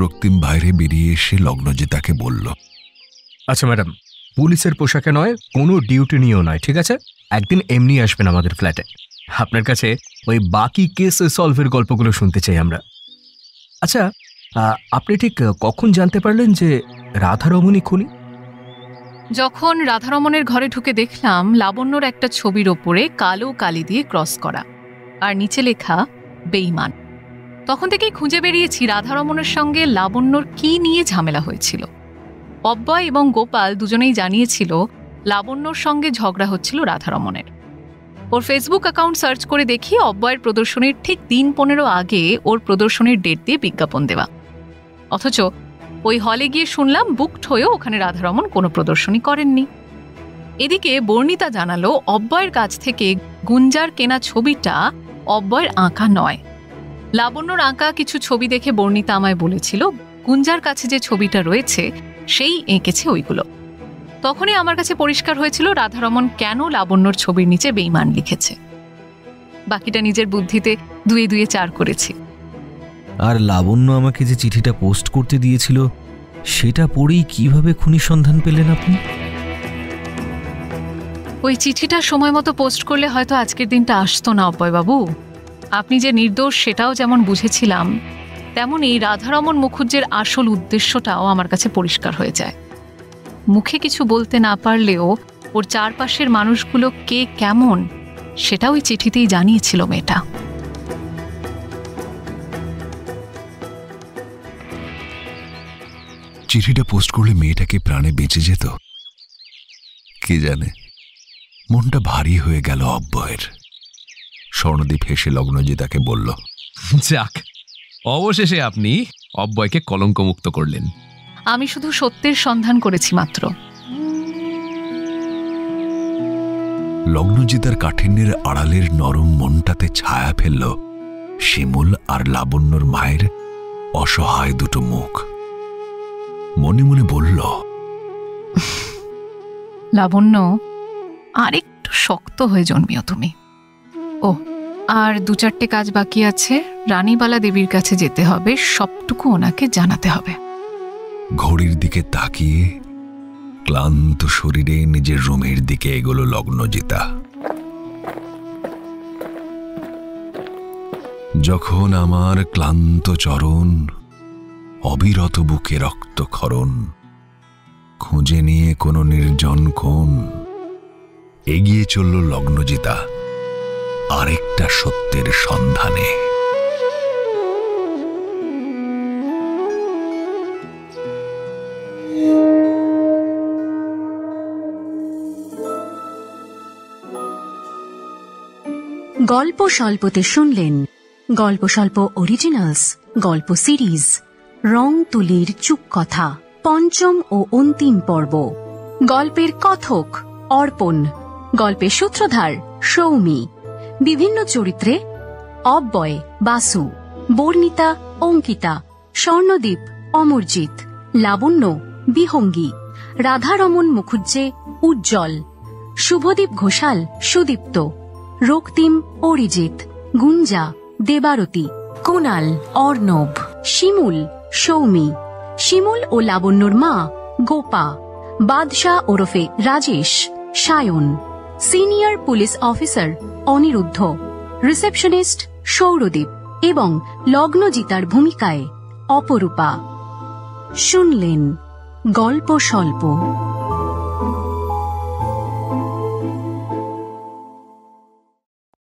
রক্তিম বাইরে বেরিয়ে এসে লগ্নজিতাকে বলল, আচ্ছা ম্যাডাম, পুলিশের পোশাকে নয়, কোনো ডিউটি নিয়েও নয়, ঠিক আছে? একদিন এমনি আসবেন আমাদের ফ্ল্যাটে। আপনার কাছে ওই বাকি কেস সলভের গল্পগুলো শুনতে চাই আমরা। আচ্ছা, আপনি ঠিক কখন জানতে পারলেন যে রাধারমণী খুনি? যখন রাধারমণের ঘরে ঢুকে দেখলাম লাবণ্যর একটা ছবির ওপরে কালো কালি দিয়ে ক্রস করা আর নিচে লেখা বেঈমান, তখন থেকেই খুঁজে বেরিয়েছি রাধারমণের সঙ্গে লাবণ্যর কি নিয়ে ঝামেলা হয়েছিল। অব্যয় এবং গোপাল দুজনেই জানিয়েছিল লাবণ্যর সঙ্গে ঝগড়া হচ্ছিল রাধারমণের। ওর ফেসবুক অ্যাকাউন্ট সার্চ করে দেখি অব্যয়ের প্রদর্শনীর ঠিক দিন-15 আগে ওর প্রদর্শনীর ডেট দিয়ে বিজ্ঞাপন দেওয়া, অথচ ওই হলে গিয়ে শুনলাম বুকড হয়েও ওখানে রাধারমণ কোনো প্রদর্শনী করেননি। এদিকে বর্ণিতা জানালো অব্যয়ের কাছ থেকে গুঞ্জার কেনা ছবিটা অব্যয়ের আঁকা নয়। লাবণ্যর আঁকা কিছু ছবি দেখে বর্ণিতা আমায় বলেছিল গুঞ্জার কাছে যে ছবিটা রয়েছে সেই এঁকেছে ওইগুলো। তখনই আমার কাছে পরিষ্কার হয়েছিল রাধারমণ কেন লাবণ্যর ছবির নিচে বেঈমান লিখেছে। বাকিটা নিজের বুদ্ধিতে 2-2 4 করেছি। আর লাবণ্য আমাকে যে চিঠিটা পোস্ট করতে দিয়েছিল সেটা পড়েই কিভাবে খুনি সন্ধান পেলেন আপনি? ওই চিঠিটা সময় মতো পোস্ট করলে হয়তো আজকের দিনটা আসতো না অব্যয়বাবু। আপনি যে নির্দোষ সেটাও যেমন বুঝেছিলাম, তেমনই রাধারমণ মুখুজ্জের আসল উদ্দেশ্যটাও আমার কাছে পরিষ্কার হয়ে যায়। মুখে কিছু বলতে না পারলেও ওর চারপাশের মানুষগুলো কে কেমন সেটা ওই চিঠিতেই জানিয়েছিল মেয়েটা। চিঠিটা পোস্ট করলে মেয়েটাকে প্রাণে বেঁচে যেত, কে জানে। মনটা ভারী হয়ে গেল অব্যয়ের। স্বর্ণদীপ হেসে লগ্নজিতাকে বলল, যাক, অবশেষে আপনি অব্যয়কে কলঙ্কমুক্ত করলেন। আমি শুধু সত্যের সন্ধান করেছি মাত্র। লগ্নজিতার কাঠিন্যের আড়ালের নরম মনটাতে ছায়া ফেলল শিমুল আর লাবণ্যর মায়ের অসহায় 2 মুখ। মনে মনে বলল, লাবণ্য, আরেকটু শক্ত হয়ে জন্মিও তুমি। ও, আর 2-4টে কাজ বাকি আছে। রানীবালা দেবীর কাছে যেতে হবে, সবটুকু ওনাকে জানাতে হবে। ঘড়ির দিকে তাকিয়ে ক্লান্ত শরীরে নিজের রুমের দিকে এগোলো লগ্নজিতা। যখন আমার ক্লান্ত চরণ, অবিরত বুকে রক্তক্ষরণ, খুঁজে নিয়ে কোনো নির্জন কোণ, এগিয়ে চলল লগ্নজিতা আরেকটা সত্যের সন্ধানে। গল্প স্বল্পতে শুনলেন গল্প স্বল্প অরিজিনালস, গল্প সিরিজ, রং তুলির চুপ কথা, পঞ্চম ও অন্তিম পর্ব। গল্পের কথক অর্পণ, গল্পের সূত্রধার সৌমি, বিভিন্ন চরিত্রে অব্যয় বাসু, বর্ণিতা অঙ্কিতা, স্বর্ণদীপ অমরজিৎ, লাবণ্য বিহঙ্গী, রাধারমন মুখুজ্জে উজ্জ্বল, শুভদীপ ঘোষাল সুদীপ্ত, রক্তিম অরিজিৎ, গুঞ্জা দেবারতী, কুনাল অর্ণব, শিমুল সৌমি, শিমুল ও লাবণ্যর মা গোপা, বাদশাহ ওরফে Rajesh Sayan, senior police officer Aniruddha, receptionist Souradeep এবং লগ্নজিতার ভূমিকায় অপরূপা। শুনলেন গল্প স্বল্প।